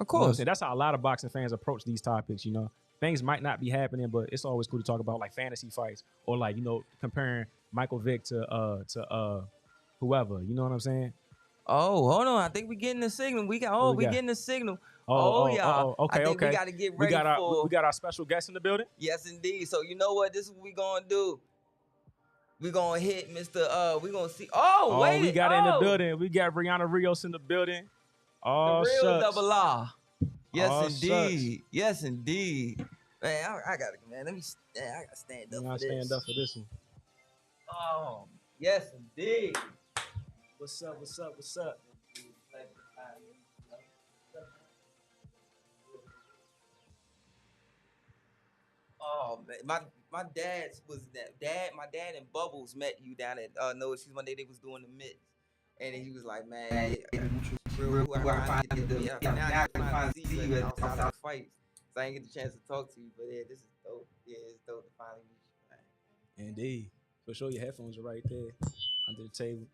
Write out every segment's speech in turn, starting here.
Of You know what I'm course. saying? That's how a lot of boxing fans approach these topics, you know. Things might not be happening, but it's always cool to talk about like fantasy fights or like, you know, comparing Michael Vick to whoever. You know what I'm saying? Oh, hold on. I think we getting the signal. What we We got? getting the signal. Oh, Oh, oh, yeah. oh, oh. I Okay, think we okay. got to get We ready got our for. we got our special guest in the building. Yes, indeed. So you know what? This is what we gonna do. We gonna hit Mr. We gonna see. Oh, Oh, wait. we got it in the building. We got Rianna Rios in the building. The Oh, real shucks. double R. Yes, Oh, indeed. shucks. Yes, indeed. Man, I gotta, man. I gotta stand You up gotta for this. stand up for this one. Oh, yes, indeed. What's up? What's up? What's up? Oh man, my dad's was that my dad and Bubbles met you down at No Excuse one day they was doing the mix, and he was like, man, real cool. I finally get to now I finally see you outside of the fights. So I didn't get the chance to talk to you, but yeah, this is dope. Yeah, it's dope to finally meet you, man. Indeed. For sure, your headphones are right there under the table.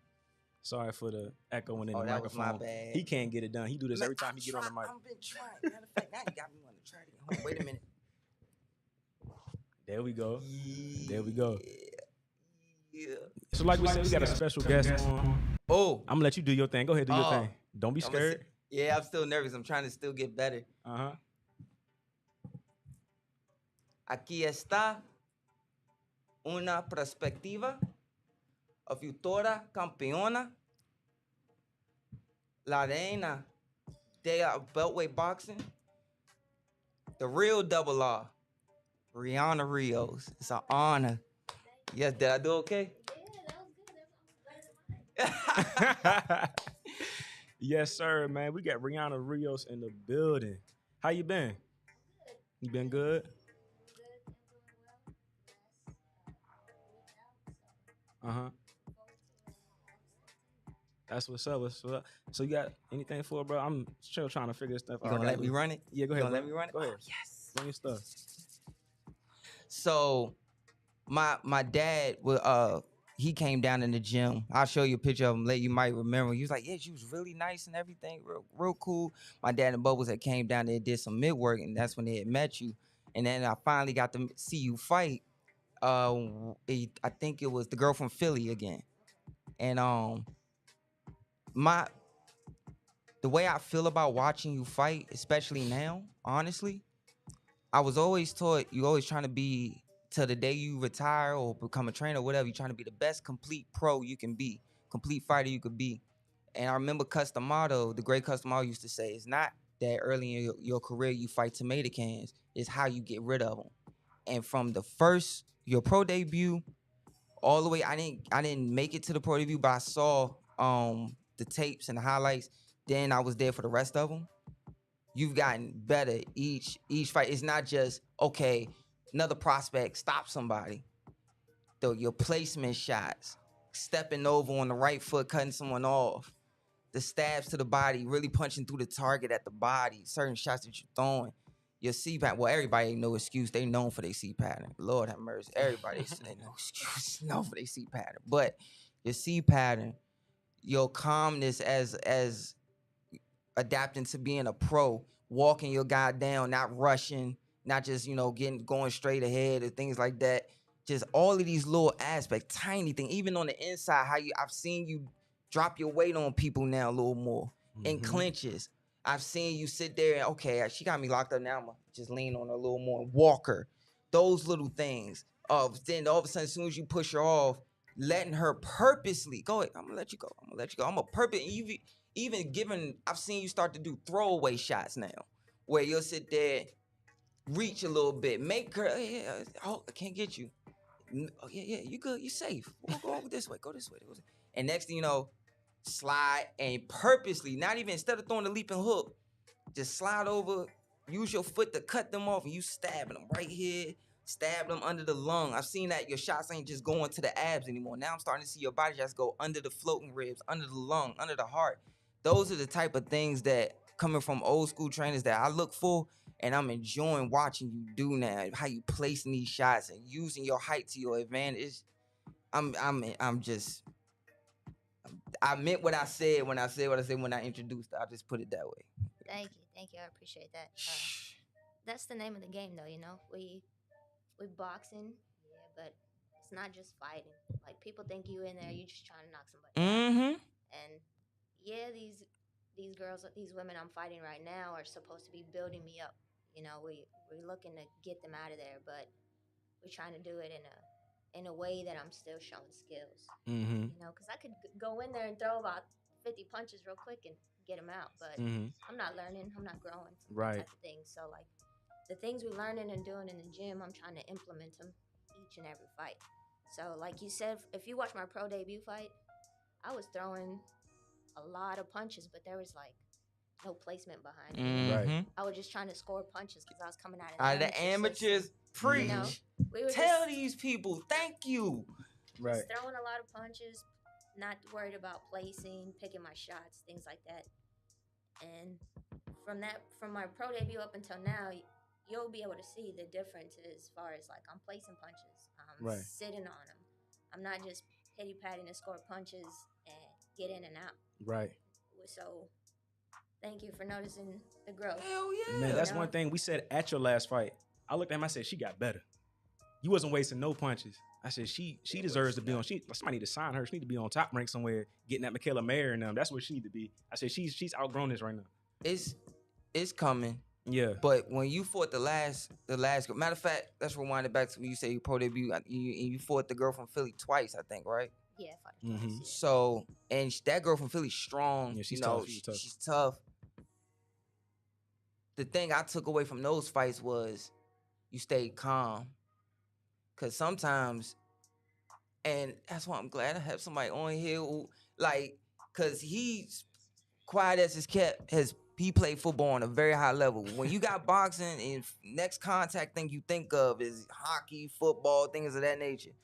Sorry for the echoing in the that was microphone. my bad. He can't get it done. He do this Man, every time he get on the mic. I've been trying. Matter of fact, now you got me on the try it again. Hold on, wait a minute. There we go. There we go. Yeah. So like we said, we got a special guest on. Oh, I'm gonna let you do your thing. Go ahead, do your thing. Don't be scared. Yeah, I'm still nervous. I'm trying to still get better. Aquí está una perspectiva, a futura campeona, la reina de beltweight boxing, the real double R, Rianna Rios. It's an honor. Yes, did I do okay? Yeah, that was good. That was better than mine. Yes, sir, man. We got Rianna Rios in the building. How you been? Good. You been good? Good. I'm doing well. That's what's up. What's up? So you got anything for it, bro? I'm still trying to figure this stuff out. You gonna let me run it? Yeah, go ahead. Let me run it? Go ahead. Oh, yes. Run your stuff. So my dad he came down in the gym. I'll show you a picture of him later. You might remember. He was like, yeah, she was really nice and everything, real cool. My dad and Bubbles had came down there and did some mid work, and that's when they had met you. And then I finally got to see you fight. I think it was the girl from Philly again. And the way I feel about watching you fight, especially now, honestly, I was always taught you always trying to be, till the day you retire or become a trainer or whatever, you're trying to be the best complete pro you can be, complete fighter you could be. And I remember Customato, the great Customato used to say, it's not that early in your career you fight tomato cans, it's how you get rid of them. And from your pro debut, all the way, I didn't make it to the pro debut, but I saw the tapes and the highlights. Then I was there for the rest of them. You've gotten better each fight. It's not just, okay, another prospect, stop somebody. Your placement shots, stepping over on the right foot, cutting someone off, the stabs to the body, really punching through the target at the body, certain shots that you're throwing. Your C pattern, well, everybody ain't no excuse. They known for their C pattern. Lord have mercy. Everybody ain't no excuse. Known for their C pattern. But your C pattern, your calmness as adapting to being a pro, walking your guy down, not rushing, not just, going straight ahead or things like that. Just all of these little aspects, tiny thing, even on the inside, I've seen you drop your weight on people now a little more in clinches. I've seen you sit there and, okay, she got me locked up now. I'm gonna just lean on her a little more and walk her. Those little things. Then all of a sudden, as soon as you push her off, letting her purposely go ahead. I'm gonna let you go. I'm a purpose. Even given, I've seen you start to do throwaway shots now, where you'll sit there, reach a little bit, make her, I can't get you. Oh, yeah, you good, you safe. We'll go over this way, go this way. And next thing you know, slide and purposely, not even, instead of throwing the leaping hook, just slide over, use your foot to cut them off, and you stabbing them right here, stab them under the lung. I've seen that your shots ain't just going to the abs anymore. Now I'm starting to see your body just go under the floating ribs, under the lung, under the heart. Those are the type of things that, coming from old school trainers, that I look for, and I'm enjoying watching you do now. How you placing these shots and using your height to your advantage. I meant what I said when I introduced it. I'll just put it that way. Thank Thank you. I appreciate that. That's the name of the game, though. You know, we boxing, yeah, but it's not just fighting. Like people think you in there, you just trying to knock somebody out. Mm-hmm. And yeah, these girls, these women I'm fighting right now are supposed to be building me up. You know, we're looking to get them out of there, but we're trying to do it in a way that I'm still showing skills. Mm-hmm. You know, because I could go in there and throw about 50 punches real quick and get them out, but I'm not learning, I'm not growing, Right. type of thing. So like the things we're learning and doing in the gym, I'm trying to implement them each and every fight. So like you said, if you watch my pro debut fight, I was throwing a lot of punches, but there was like no placement behind it. Mm-hmm. I was just trying to score punches because I was coming out of Out of the amateurs, preach. You know, we were Tell just, these people, thank you. Right. just throwing a lot of punches, not worried about placing, picking my shots, things like that. And from my pro debut up until now, you'll be able to see the difference as far as like I'm placing punches, I'm Right. sitting on them. I'm not just pity patting and score punches and get in and out. Right. So thank you for noticing the growth. Hell yeah. Man, that's You know? one thing we said at your last fight. I looked at him, I said, she got better. You wasn't wasting no punches. I said, she deserves to be on. Somebody need to sign her. She need to be on Top Rank somewhere, getting at Michaela Mayer and them. That's where she need to be. I said, she's outgrown this right now. It's coming. Yeah. But when you fought the last matter of fact, let's rewind it back to when you say you pro debut. You fought the girl from Philly twice, I think, right? Yeah, fight twice, yeah. So, and that girl from Philly's strong. Yeah, she's you know, tough. She's tough. She's tough. The thing I took away from those fights was you stayed calm. Cause sometimes, and that's why I'm glad I have somebody on here who, like, cause he's quiet as his kept, he played football on a very high level. When you got boxing and next contact thing you think of is hockey, football, things of that nature.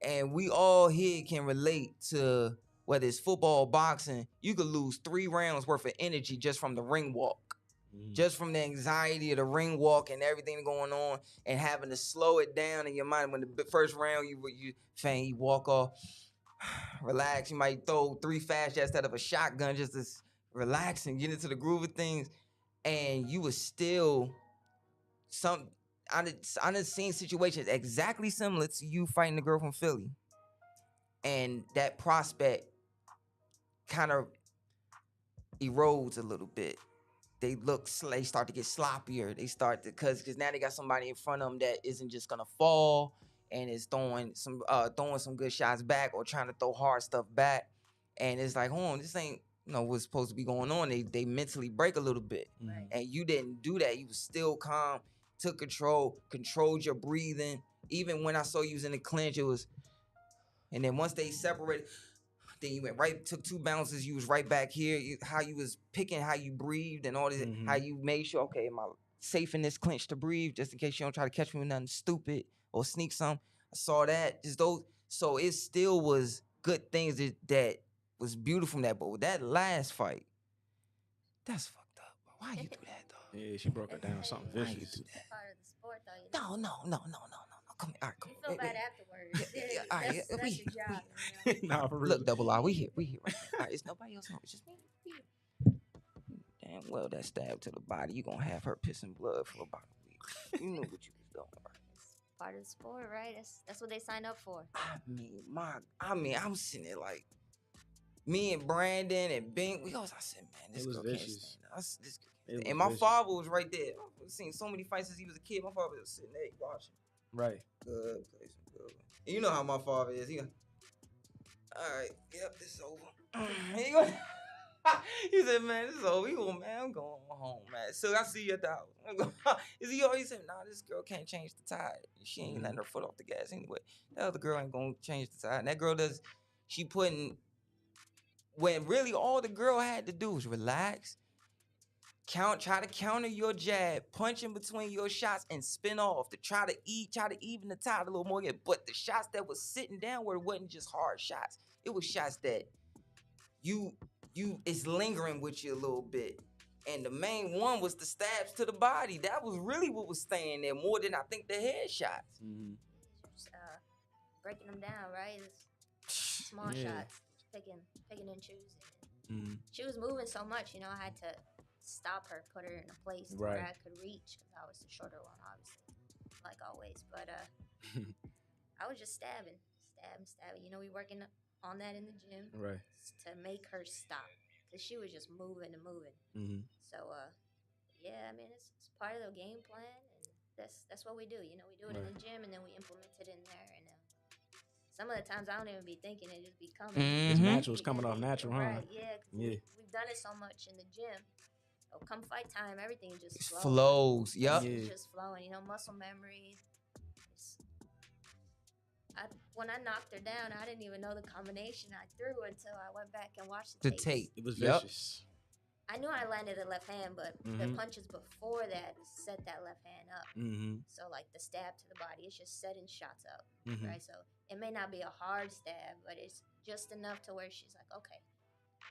And we all here can relate to whether it's football or boxing, you could lose 3 rounds worth of energy just from the ring walk. Just from the anxiety of the ring walk and everything going on and having to slow it down in your mind. When the first round you walk off, relax. You might throw 3 fast shots out of a shotgun just to relax and get into the groove of things. And you was still I done seen situations exactly similar to you fighting the girl from Philly. And that prospect kind of erodes a little bit. They start to get sloppier. They start to, cause now they got somebody in front of them that isn't just gonna fall and is throwing some good shots back or trying to throw hard stuff back. And it's like, hold on, this ain't what's supposed to be going on. They mentally break a little bit. Right. And you didn't do that. You was still calm, took controlled your breathing. Even when I saw you was in the clinch, it was, and then once they separated, then you went right, took 2 bounces, you was right back here. How you was picking, how you breathed and all this, how you made sure, okay, am I safe in this clinch to breathe, just in case you don't try to catch me with nothing stupid or sneak some. I saw that, just those. So it still was good things that was beautiful from that. But with that last fight, that's fucked up. Why you do that, though? Yeah, she broke her down something Why you vicious. do that? Part of the sport, though. You know? No. Come here. All right, come You feel bad afterwards. Yeah, all right, That's your job. You know? Nah, for real. Look, Double R, we here right now. All right, it's nobody else. It's just me. We here. Damn well, that stab to the body, you gonna have her pissing blood for about a week. You knew what you was doing, right? Part of the sport, right? That's what they signed up for. I mean, I'm sitting there like, me and Brandon and BINK, I said, man, this It was girl can't vicious. stand us. This girl It can't stand. was And my vicious. father was right there. I've seen so many fights since he was a kid. My father was sitting there watching. Right. Good, play some good. And you know how my father is. All right, yep, this is over. He said, man, this is over. Man, I'm going home, man. So I see you at the house. He always said, nah, this girl can't change the tide. She ain't letting her foot off the gas anyway. That other girl ain't gonna change the tide. And that girl when really all the girl had to do was relax, try to counter your jab, punch in between your shots, and spin off to try to even the tide a little more. But the shots that was sitting downward wasn't just hard shots. It was shots that it's lingering with you a little bit. And the main one was the stabs to the body. That was really what was staying there more than I think the head shots. Just, breaking them down, right? It's small shots, picking and choosing. She was moving so much, I had to stop her, put her in a place Right. where I could reach because I was the shorter one, obviously, like always. But I was just stabbing. You know, we working on that in the gym Right. to make her stop because she was just moving and moving. Mm-hmm. So yeah, I mean it's part of the game plan, and that's what we do. You know, we do it in the gym and then we implement it in there. And some of the times I don't even be thinking, it just be coming. It's Mhm. natural. It's coming off natural, huh? Right? Yeah. 'Cause Yeah. we've done it so much in the gym. So come fight time, everything just It flows. flows. Yep. It's just flowing. You know, muscle memory. When I knocked her down, I didn't even know the combination I threw until I went back and watched The tapes. tape. It was Yep. vicious. I knew I landed the left hand, but the Mhm. punches before that set that left hand up. Mm-hmm. So like the stab to the body, it's just setting shots up, Mhm. right? So it may not be a hard stab, but it's just enough to where she's like, okay,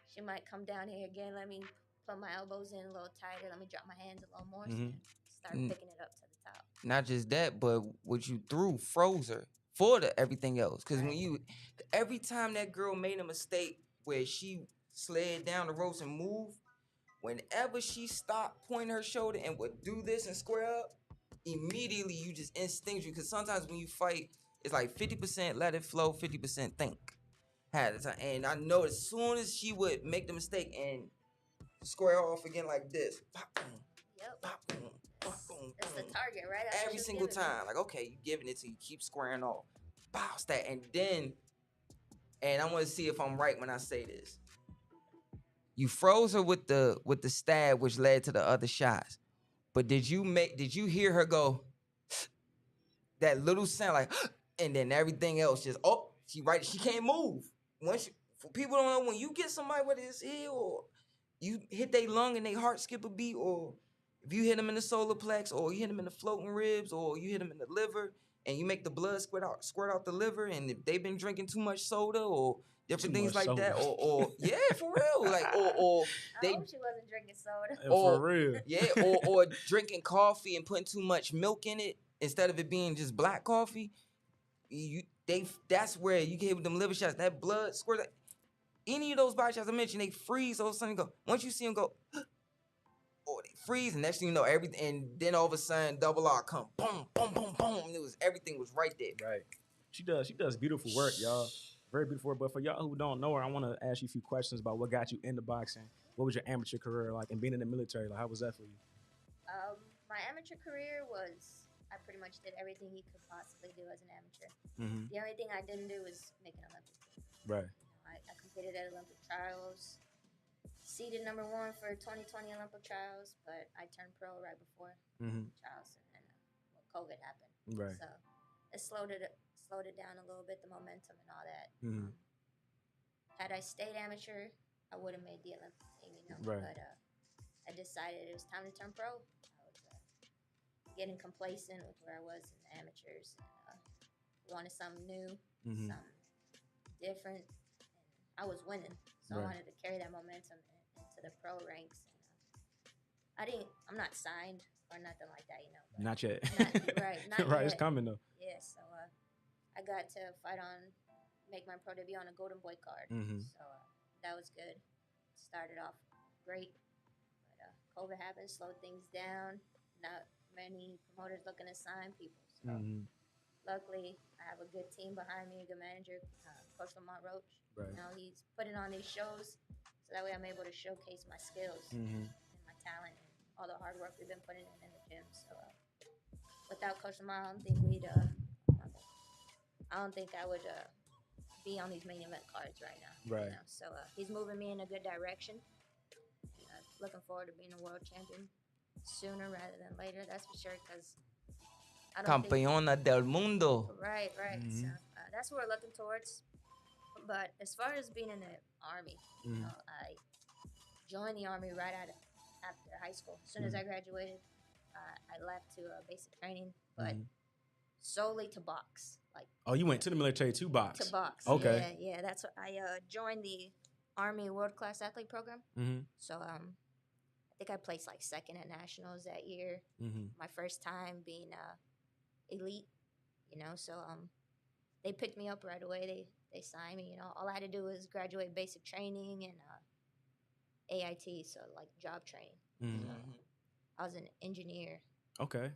she might come down here again. Let me put my elbows in a little tighter. Let me drop my hands a little more. So then start picking it up to the top. Not just that, but what you threw froze her for the everything else. Because every time that girl made a mistake where she slid down the ropes and moved, whenever she stopped pointing her shoulder and would do this and square up, immediately you just instinctually, because sometimes when you fight, it's like 50% let it flow, 50% think. And I know as soon as she would make the mistake and square off again like this, pop, boom, Yep. pop, boom, pop, boom, That's the boom. target, right? That's what Every she's single giving me. time. Like, okay, you giving it to you, keep squaring off. Bow stat. And I want to see if I'm right when I say this. You froze her with the stab, which led to the other shots. But did you hear her go that little sound like, and then everything else just she can't move. For people don't know, when you get somebody with his heel or you hit their lung and their heart skip a beat, or if you hit them in the solar plex, or you hit them in the floating ribs, or you hit them in the liver, and you make the blood squirt out the liver, and if they've been drinking too much soda or different things like that, or yeah, for real, like or I hope she wasn't drinking soda. For real. yeah, or drinking coffee and putting too much milk in it instead of it being just black coffee. That's where you get with them liver shots. That blood squirt. Any of those body shots I mentioned, they freeze. All of a sudden, go. Once you see them go, or they freeze, and next thing you know, everything. And then all of a sudden, double R come, boom, boom, boom, boom. And everything was right there. Right. She does beautiful work, y'all. Very beautiful work. But for y'all who don't know her, I want to ask you a few questions about what got you into boxing. What was your amateur career like, and being in the military? Like, how was that for you? My amateur career was, I pretty much did everything you could possibly do as an amateur. Mm-hmm. The only thing I didn't do was make an Olympic team. Right. I competed at Olympic trials, seeded #1 for 2020 Olympic trials, but I turned pro right before trials, and then COVID happened. Right. So it slowed it down a little bit, the momentum and all that. Had I stayed amateur, I would have made the Olympic team, you know. Right. But I decided it was time to turn pro. I was getting complacent with where I was in the amateurs, and wanted something new, something different. I was winning, so I wanted to carry that momentum into the pro ranks. And I'm not signed or nothing like that, you know. Not yet. Not right, yet. it's coming though. Yeah, so I got to make my pro debut on a GOLDENBOY card. So that was good. Started off great, but COVID happened, slowed things down. Not many promoters looking to sign people. So luckily, I have a good team behind me, a good manager, Coach ROACH. Right. You know, he's putting on these shows, so that way I'm able to showcase my skills and my talent and all the hard work we've been putting in the gym. So without Coach Lamar, I don't think I would be on these main event cards right now. Right. You know? So he's moving me in a good direction. Looking forward to being a world champion sooner rather than later. That's for sure, because Campeona del mundo. Right. So that's what we're looking towards. But as far as being in the Army, you know, I joined the Army right after high school. As soon as I graduated, I left to basic training, but solely to box. Like, oh, you went to the military to box? To box. Okay. Yeah. That's what I joined the Army World Class Athlete Program. So I think I placed like second at nationals that year. My first time being elite, you know. So they picked me up right away. They signed me. You know, all I had to do was graduate basic training and AIT, so like job training. Mhm. So I was an engineer. Okay.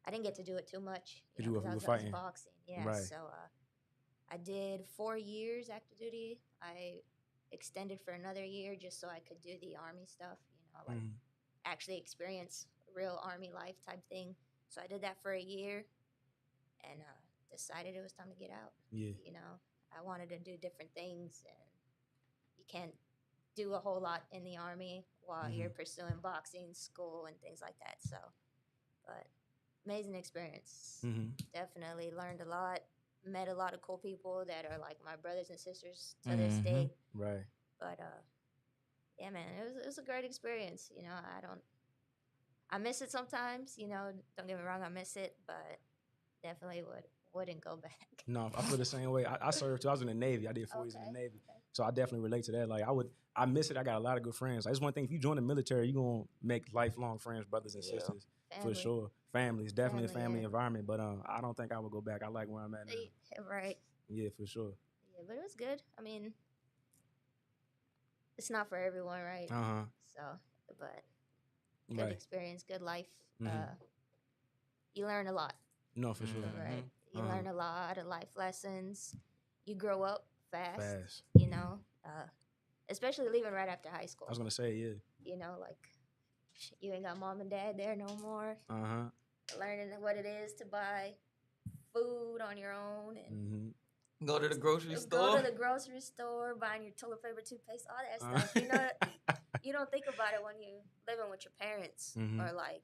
I didn't get to do it too much, Did you know, you because were I was fighting? boxing. Yeah. Right. So I did 4 years active duty. I extended for another year just so I could do the army stuff, you know, like Mhm. actually experience real army life type thing. So I did that for a year and decided it was time to get out. Yeah. You know, I wanted to do different things, and you can't do a whole lot in the army while you're pursuing boxing, school, and things like that. So, but amazing experience. Mhm. Definitely learned a lot. Met a lot of cool people that are like my brothers and sisters to this day. Right. But yeah, man, it was a great experience. You know, I miss it sometimes. You know, don't get me wrong, I miss it, but definitely wouldn't go back. No, I feel the same way. I served too. I was in the Navy. I did 4 years in the Navy. Okay. So I definitely relate to that. Like I miss it. I got a lot of good friends. That's one thing. If you join the military, you're gonna make lifelong friends, brothers and sisters. Family. For sure. Families, definitely a Family, family yeah. environment. But I don't think I would go back. I like where I'm at now. Right. Yeah, for sure. Yeah, but it was good. I mean, it's not for everyone, right? So, but good Right. experience, good life. Mhm. You learn a lot, No, for sure. right? You learn a lot of life lessons. You grow up fast. Fast. You know, especially leaving right after high school. I was gonna say, yeah. You know, like you ain't got mom and dad there no more. Learning what it is to buy food on your own and Go to the grocery store. Go to the grocery store, buying your toilet paper, toothpaste, all that stuff. You know, you don't think about it when you living with your parents or like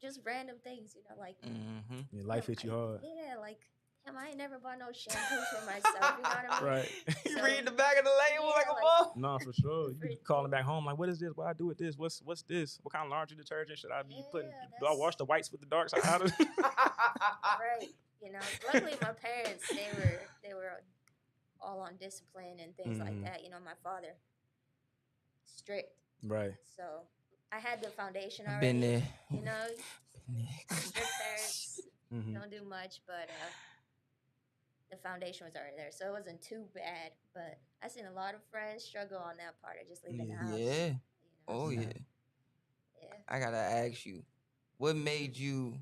just random things. You know, like Yeah, life hit you hard. Yeah, like damn, I ain't never bought no shampoo for myself. You know what I mean? Right. You So, read the back of the label like a like- book. No, for sure. You be calling back home like, what is this? What I do with this? What's this? What kind of laundry detergent should I be putting? Do I wash the whites with the darks? How does Right. You know, luckily my parents they were all on discipline and things like that. You know, my father strict. Right. So I had the foundation I've already. been there. You know, strict parents don't do much, but the foundation was already there, so it wasn't too bad. But I seen a lot of friends struggle on that part of just leaving the house. Yeah. You know, Oh so, yeah. Yeah. I gotta ask you, what made you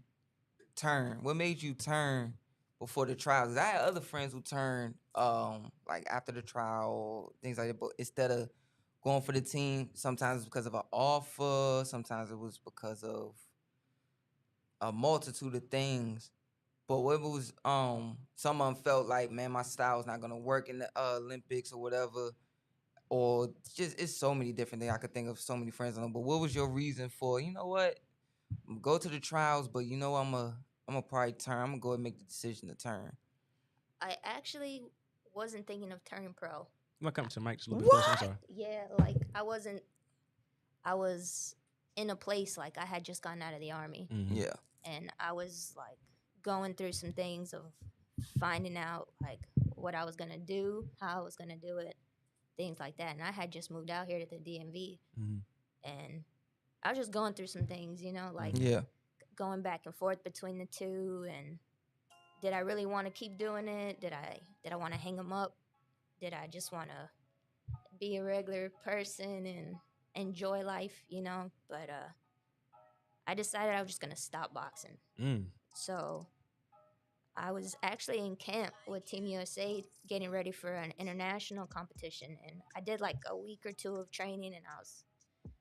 turn? What made you turn before the trial? 'Cause I had other friends who turned like after the trial, things like that. But instead of going for the team, sometimes it's because of an offer, sometimes it was because of a multitude of things. But what was some of them felt like, man, my style is not gonna work in the Olympics or whatever. Or just it's so many different things. I could think of so many friends on them. But what was your reason for, you know what? Go to the trials, but you know I'm a probably turn. I'm gonna go and make the decision to turn. I actually wasn't thinking of turning pro. I'm gonna come to Mike just a little bit closer. I'm sorry. Yeah, like I was in a place like I had just gotten out of the army. Yeah. And I was like going through some things of finding out like what I was gonna do, how I was gonna do it, things like that. And I had just moved out here to the DMV, and I was just going through some things, you know, like going back and forth between the two. And did I really want to keep doing it? Did I want to hang them up? Did I just want to be a regular person and enjoy life, you know? But I decided I was just gonna stop boxing. So I was actually in camp with Team USA getting ready for an international competition, and I did like a week or two of training, and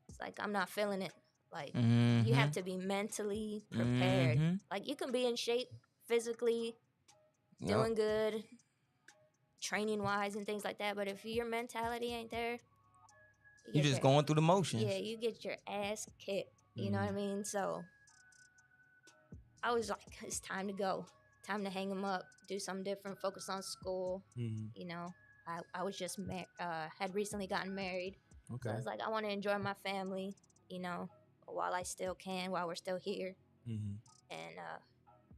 it's like I'm not feeling it. Like you have to be mentally prepared. Like you can be in shape physically, doing good, training wise and things like that, but if your mentality ain't there, you just going through the motions. Yeah, you get your ass kicked. You know what I mean? So I was like, it's time to go. Time to hang them up, do something different, focus on school. You know, I was just had recently gotten married. Okay. So I was like, I want to enjoy my family, you know, while I still can, while we're still here. And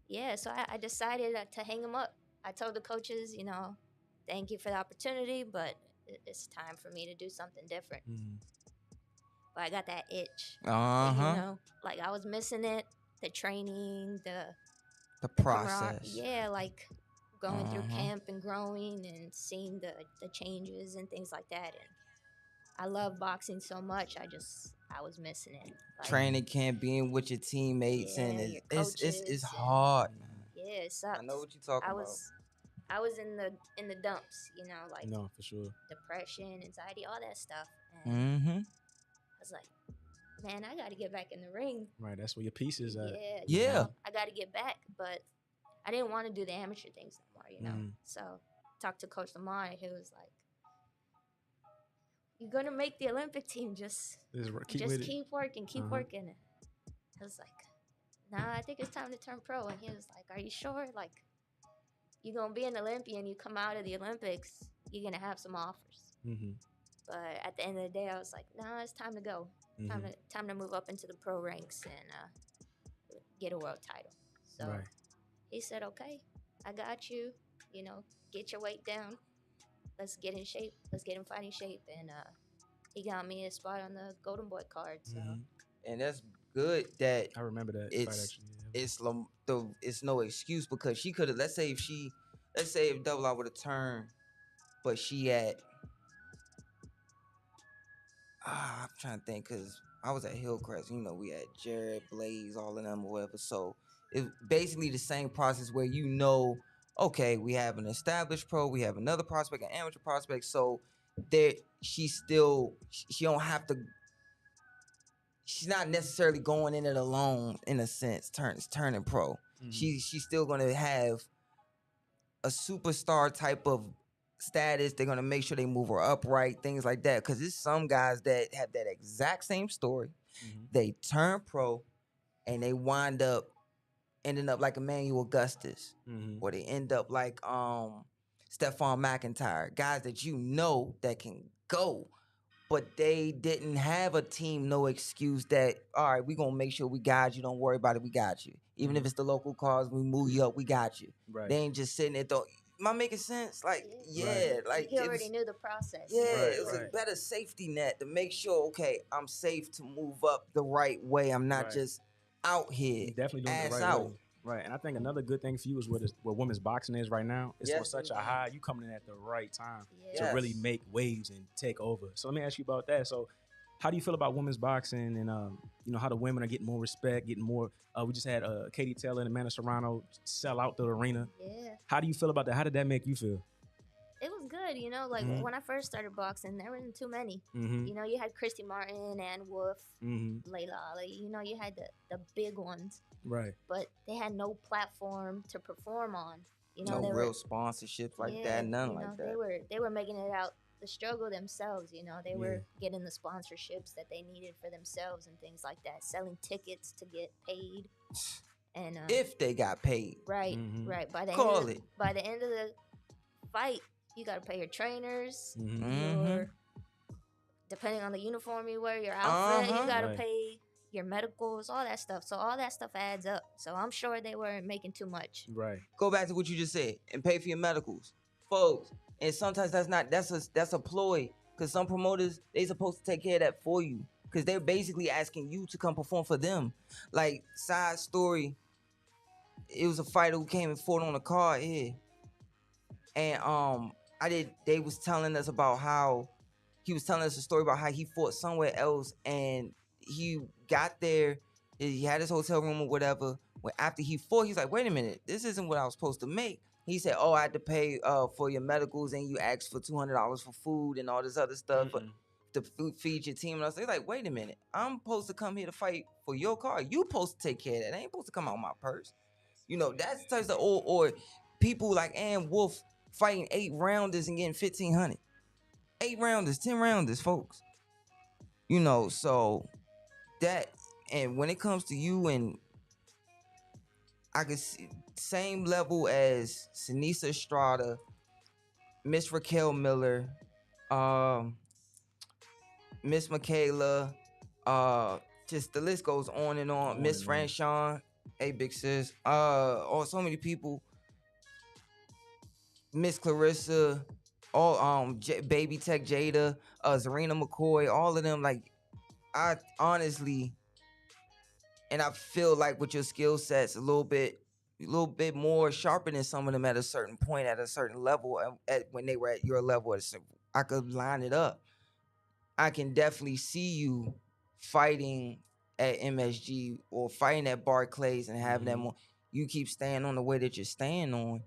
yeah, so I decided to hang them up. I told the coaches, you know, thank you for the opportunity, but it's time for me to do something different. But I got that itch. You know, like I was missing it, the training, the process. Yeah, like going through camp and growing and seeing the changes and things like that. And I love boxing so much. I was missing it. Like, Training camp, being with your teammates, and yeah, your it's coaches. hard, man. Yeah, it sucks. I know what you're talking I about. was in the dumps, you know, like No, for sure. depression, anxiety, all that stuff. And Mm-hmm. I was like, man, I got to get back in the ring. Right, that's where your piece is at. Yeah, Yeah. You know, I got to get back, but I didn't want to do the amateur things no more, you know. So talked to Coach Lamont. He was like, "You're gonna make the Olympic team. Just keep working, keep working." I was like, "Nah, I think it's time to turn pro." And he was like, "Are you sure? Like, you're gonna be an Olympian. You come out of the Olympics, you're gonna have some offers." But at the end of the day, I was like, "Nah, it's time to go. Time to move up into the pro ranks and get a world title." So he said, "Okay, I got you. You know, get your weight down. Let's get in shape. Let's get in fighting shape." And he got me a spot on the Golden Boy card. So And that's good that I remember that it's fight actually. it's no excuse, because she could have, let's say if Double R would have turned, but she had I'm trying to think, because I was at Hillcrest, you know, we had Jared, Blaze, all of them or whatever. So it's basically the same process where, you know, okay, we have an established pro, we have another prospect, an amateur prospect. So there, she don't have to, she's not necessarily going in it alone in a sense, turning pro. She's still gonna have a superstar type of status. They're gonna make sure they move her upright, things like that. Because there's some guys that have that exact same story. They turn pro and they wind up ending up like Emmanuel Augustus, or they end up like Stephon McIntyre, guys that you know that can go, but they didn't have a team, no excuse that, all right, we're gonna make sure we got you, don't worry about it, we got you. Even if it's the local cars, we move you up, we got you. Right. They ain't just sitting there am I making sense? Like, like he already knew the process. It was a better safety net to make sure, okay, I'm safe to move up the right way. I'm not just out here, definitely doing ass the right out. way. Right, and I think another good thing for you is where women's boxing is right now. It's on such a high. You coming in at the right time to really make waves and take over. So let me ask you about that. So, how do you feel about women's boxing, and you know, how the women are getting more respect, getting more? We just had Katie Taylor and Amanda Serrano sell out the arena. Yeah. How do you feel about that? How did that make you feel? It was good, you know. Like when I first started boxing, there weren't too many. You know, you had Christy Martin, Ann Wolf, Layla Ali. You know, you had the big ones. Right. But they had no platform to perform on. You know, no real sponsorships like that, none like that. They were making it out the struggle themselves. You know, they were getting the sponsorships that they needed for themselves and things like that, selling tickets to get paid. And if they got paid, right. By the end of the fight, you got to pay your trainers, your, depending on the uniform you wear, your outfit, you got to pay your medicals, all that stuff. So all that stuff adds up. So I'm sure they weren't making too much. Right. Go back to what you just said and pay for your medicals, folks. And sometimes that's a ploy, because some promoters, they supposed to take care of that for you, because they're basically asking you to come perform for them. Like, side story, it was a fighter who came and fought on a card here, and they was telling us about how he was telling us a story about how he fought somewhere else, and he got there, he had his hotel room or whatever. When after he fought, he's like, wait a minute, this isn't what I was supposed to make. He said, oh, I had to pay for your medicals, and you asked for $200 for food and all this other stuff to feed your team. And I was like, wait a minute, I'm supposed to come here to fight for your car. You supposed to take care of that. It ain't supposed to come out of my purse. You know, that's the type of, or people like Ann Wolf fighting 8 rounders and getting $1,500. 8 rounders, 10 rounders, folks. You know, so that, and when it comes to you, and I could see same level as Sinisa Estrada, Miss Raquel Miller, Miss Michaela, just the list goes on and on. Miss Franchon, hey big sis, so many people. Miss Clarissa, all Baby Tech Jada, Zarina McCoy, all of them. Like, I honestly, and I feel like with your skill sets a little bit more sharper than some of them at a certain point, at a certain level, when they were at your level, I could line it up. I can definitely see you fighting at MSG or fighting at Barclays and having that more. You keep staying on the way that you're staying on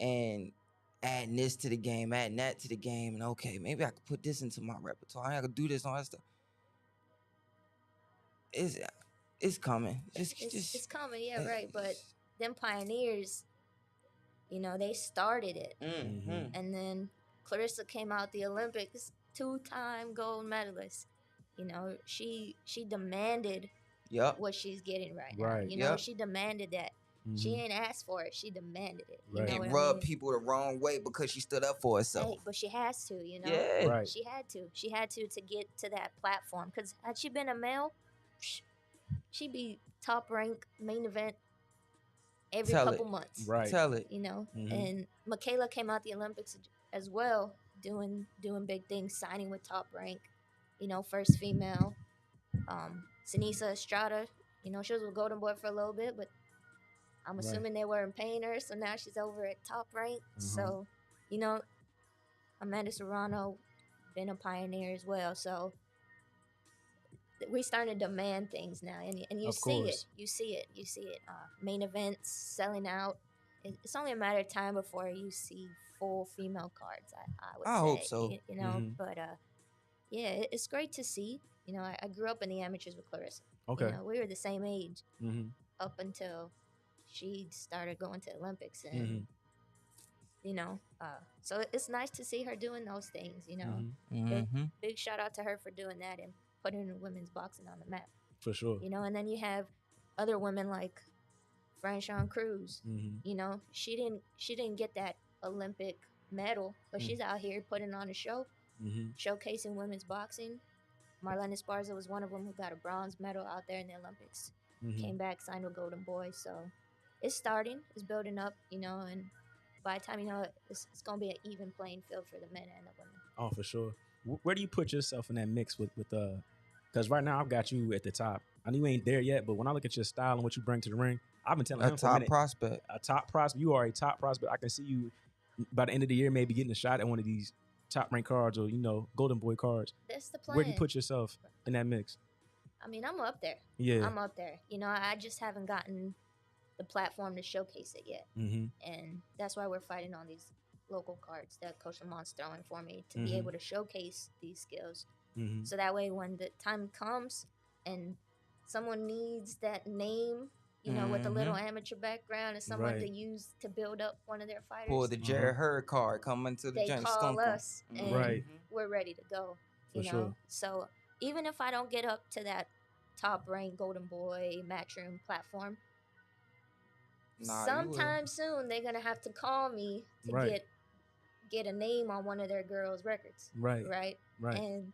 and adding this to the game, adding that to the game. And okay, maybe I could put this into my repertoire. I could do this and all that stuff. It's coming. It's coming, yeah, right. But them pioneers, you know, they started it. And then Clarissa came out the Olympics, 2-time gold medalist. You know, she demanded what she's getting right now. You know, she demanded that. She ain't asked for it. She demanded it. You know it what rubbed I mean? people the wrong way because she stood up for herself. Hey, but she has to, you know? Yeah. Right. She had to get to that platform. Because had she been a male, she'd be top rank main event every couple months. Right. Tell it. You know? And Michaela came out the Olympics as well, doing big things, signing with Top Rank. You know, first female. Sinisa Estrada, you know, she was with Golden Boy for a little bit, but I'm assuming they weren't paying her, so now she's over at Top Rank. So, you know, Amanda Serrano been a pioneer as well. So we're starting to demand things now, and you see it. You see it. Main events selling out. It's only a matter of time before you see full female cards. I would say. Hope so. You know, but yeah, it's great to see. You know, I grew up in the amateurs with Clarissa. Okay. You know, we were the same age up until she started going to Olympics, and you know, so it's nice to see her doing those things. You know, big shout out to her for doing that and putting women's boxing on the map. For sure. You know, and then you have other women like Franchon Cruz. You know, she didn't get that Olympic medal, but she's out here putting on a show, showcasing women's boxing. Marlene Esparza was one of them who got a bronze medal out there in the Olympics. Came back, signed with Golden Boy. So it's starting, it's building up, you know, and by the time you know it, it's going to be an even playing field for the men and the women. Oh, for sure. Where do you put yourself in that mix with because right now I've got you at the top. I know you ain't there yet, but when I look at your style and what you bring to the ring, I've been telling him for a minute. Prospect. A top prospect. You are a top prospect. I can see you by the end of the year maybe getting a shot at one of these top rank cards or, you know, Golden Boy cards. That's the plan. Where do you put yourself in that mix? I mean, I'm up there. Yeah. I'm up there. You know, I just haven't gotten the platform to showcase it yet. And that's why we're fighting on these local cards that Coach Lamont's throwing for me to be able to showcase these skills. So that way when the time comes and someone needs that name, you know, with a little amateur background and someone to use to build up one of their fighters. Or the Jared Hurd card coming to the they gym. call us and we're ready to go. You For know? sure. So even if I don't get up to that top ranked Golden Boy Matchroom platform, sometime soon they're gonna have to call me to get a name on one of their girls' records. Right. And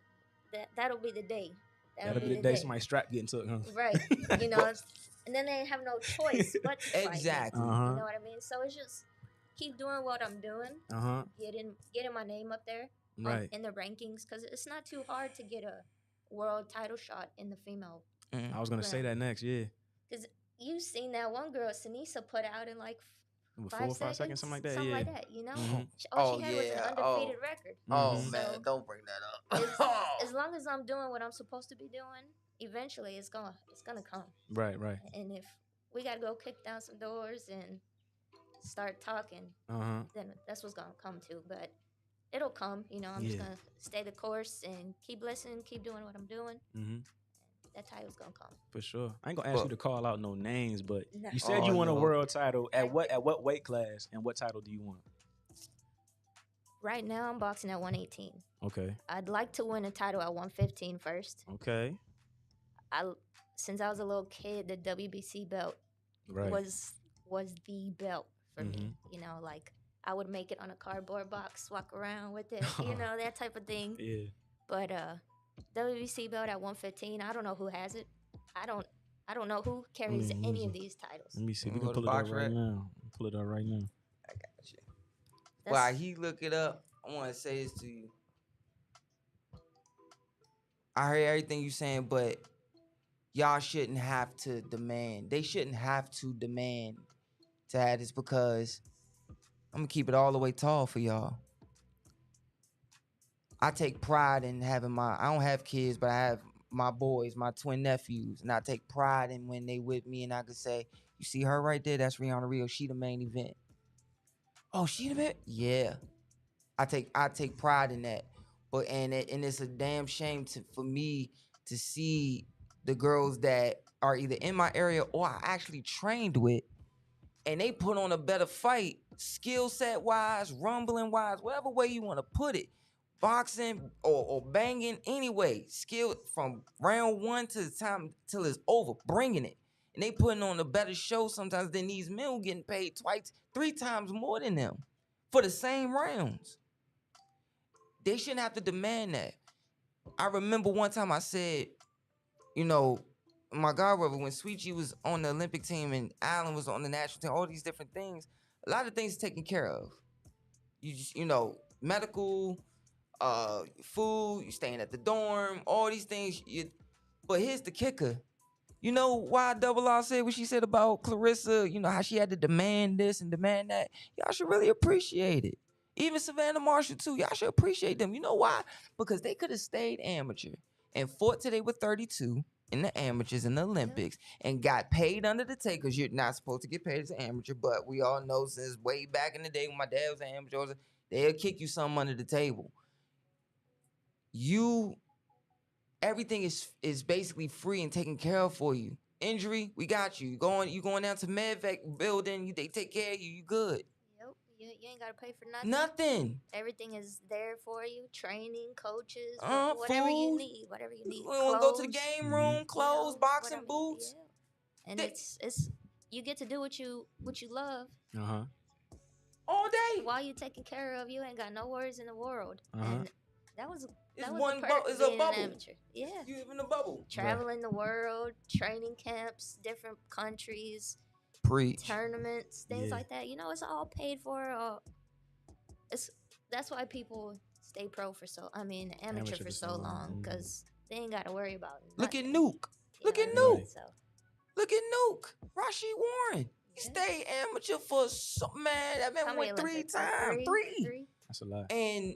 that'll be the day. That'll be the day somebody strap getting took, huh? Right. You know, and then they have no choice but to fight. Exactly. You know what I mean? So it's just keep doing what I'm doing. Getting my name up there in the rankings, because it's not too hard to get a world title shot in the female. I was gonna say that next, because you've seen that one girl Sinisa put out in like 4 or 5 seconds, something like that. Something like that, you know. All she had was an undefeated record. Man, don't bring that up. As long as I'm doing what I'm supposed to be doing, eventually it's gonna come. Right. And if we gotta go kick down some doors and start talking, then that's what's gonna come to. But it'll come, you know. I'm just gonna stay the course and keep listening, keep doing what I'm doing. That title's gonna come. For sure. I ain't gonna ask you to call out no names, but you said you won a world title. At what weight class and what title do you want? Right now I'm boxing at 118. Okay. I'd like to win a title at 115 first. Okay. Since I was a little kid, the WBC belt was the belt for me. You know, like I would make it on a cardboard box, walk around with it, you know, that type of thing. Yeah. But WBC belt at 115, I don't know who has it. I don't know who carries any of these titles. Let me see. We can pull it up right now. Pull it up right now. I got you. While he look it up, I want to say this to you. I heard everything you saying, but y'all shouldn't have to demand. They shouldn't have to demand to have this, because I'm gonna keep it all the way tall for y'all. I take pride in having I don't have kids, but I have my boys, my twin nephews, and I take pride in when they with me, and I can say, you see her right there? That's Rianna Rios. She the main event. Oh, she the main? Yeah. I take pride in that. But and it's a damn shame for me to see the girls that are either in my area or I actually trained with, and they put on a better fight, skill set wise, rumbling wise, whatever way you want to put it, boxing or banging, anyway, skill from round one to the time till it's over, bringing it. And they putting on a better show sometimes than these men who getting paid twice, 3 times more than them for the same rounds. They shouldn't have to demand that. I remember one time I said, you know, my godbrother, when Sweet G was on the Olympic team and Allen was on the national team, all these different things, a lot of things are taken care of. You just, medical, food, you staying at the dorm, all these things. But here's the kicker. You know why Double R said what she said about Clarissa, how she had to demand this and demand that? Y'all should really appreciate it. Even Savannah Marshall, too. Y'all should appreciate them. You know why? Because they could have stayed amateur and fought till they were 32 in the amateurs in the Olympics and got paid under the table, because you're not supposed to get paid as an amateur, but we all know since way back in the day when my dad was an amateur, they'll kick you something under the table. Everything is basically free and taken care of for you. Injury, we got you. You going down to MedVac building, they take care of you, you good. You ain't gotta pay for nothing. Nothing. Everything is there for you. Training, coaches, food. whatever you need. We want to go to the game room, clothes, boxing whatever, boots. Yeah. And it's you get to do what you love. All day. While you taking care of, you ain't got no worries in the world. And that was It's one it's a bubble. Amateur. Yeah. You live in a bubble. Traveling the world, training camps, different countries. Preach. Tournaments, things like that. It's all paid for. That's why people stay amateur for so long, because they ain't got to worry about nothing. Look at Nuke. Look at Nuke. Look at Nuke. Rashid Warren. He stayed amateur for that man went 3 times. Three. That's a lot. And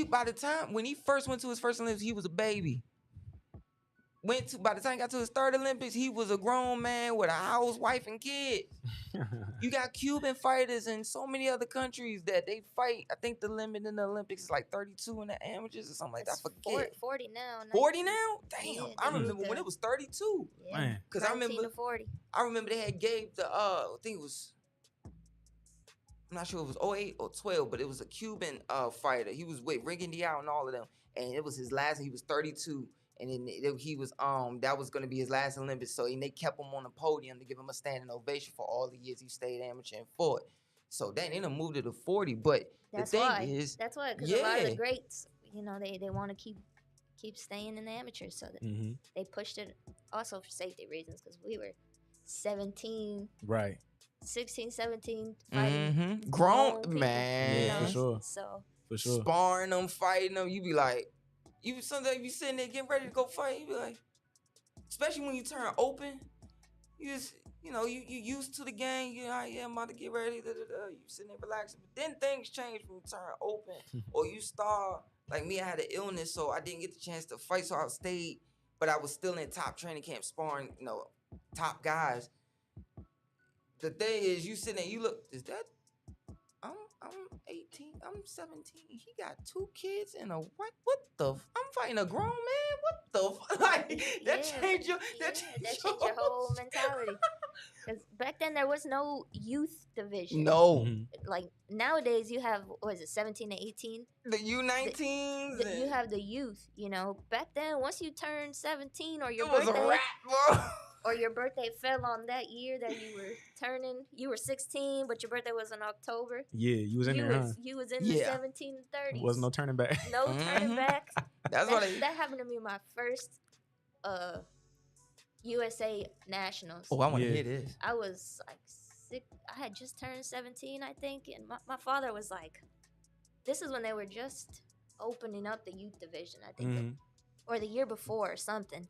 by the time when he first went to his first Olympics, he was a baby. By the time he got to his third Olympics, he was a grown man with a house, wife, and kids. You got Cuban fighters and so many other countries that they fight. I think the limit in the Olympics is like 32 in the amateurs or something like that. I forget. 40 now. 40 now? Damn. Yeah, I remember when it was 32. Yeah. Man. Because I remember they had gave the I think it was, I'm not sure if it was 08 or 12, but it was a Cuban fighter. He was with Rigan Diao and all of them. And it was his last, he was 32. And then he was that was going to be his last Olympics. So they kept him on the podium to give him a standing ovation for all the years he stayed amateur and fought. So then they moved it to 40. But that's the thing is, that's why, because a lot of the greats, they want to keep staying in the amateurs. So that they pushed it also for safety reasons, because we were 17, right, 16, 17, fighting grown people, man, yeah, for sure. So for sure, sparring them, fighting them, you be like. Sometimes you sitting there getting ready to go fight, you be like, especially when you turn open, you just, you used to the game, I'm about to get ready, you sitting there relaxing. But then things change when you turn open, or you start, like me, I had an illness, so I didn't get the chance to fight, so I stayed, but I was still in top training camp sparring, top guys. The thing is, you sitting there, you look, is that, I'm 18, I'm 17. He got 2 kids and a wife. What the? I'm fighting a grown man. What the? Like that changed your whole mentality. Because back then there was no youth division. No. Like nowadays you have 17 to 18. The U19s. You have the youth. Back then once you turned 17 or your birthday, was a wrap, bro. Or your birthday fell on that year that you were turning. You were 16, but your birthday was in October. Yeah, you was in there, huh? You was in the 17 and 30s. There was no turning back. No turning back. That's that happened to me my first USA Nationals. Oh, I want to hear this. I was like 6. I had just turned 17, I think. And my father was like, this is when they were just opening up the youth division, I think. Or the year before or something.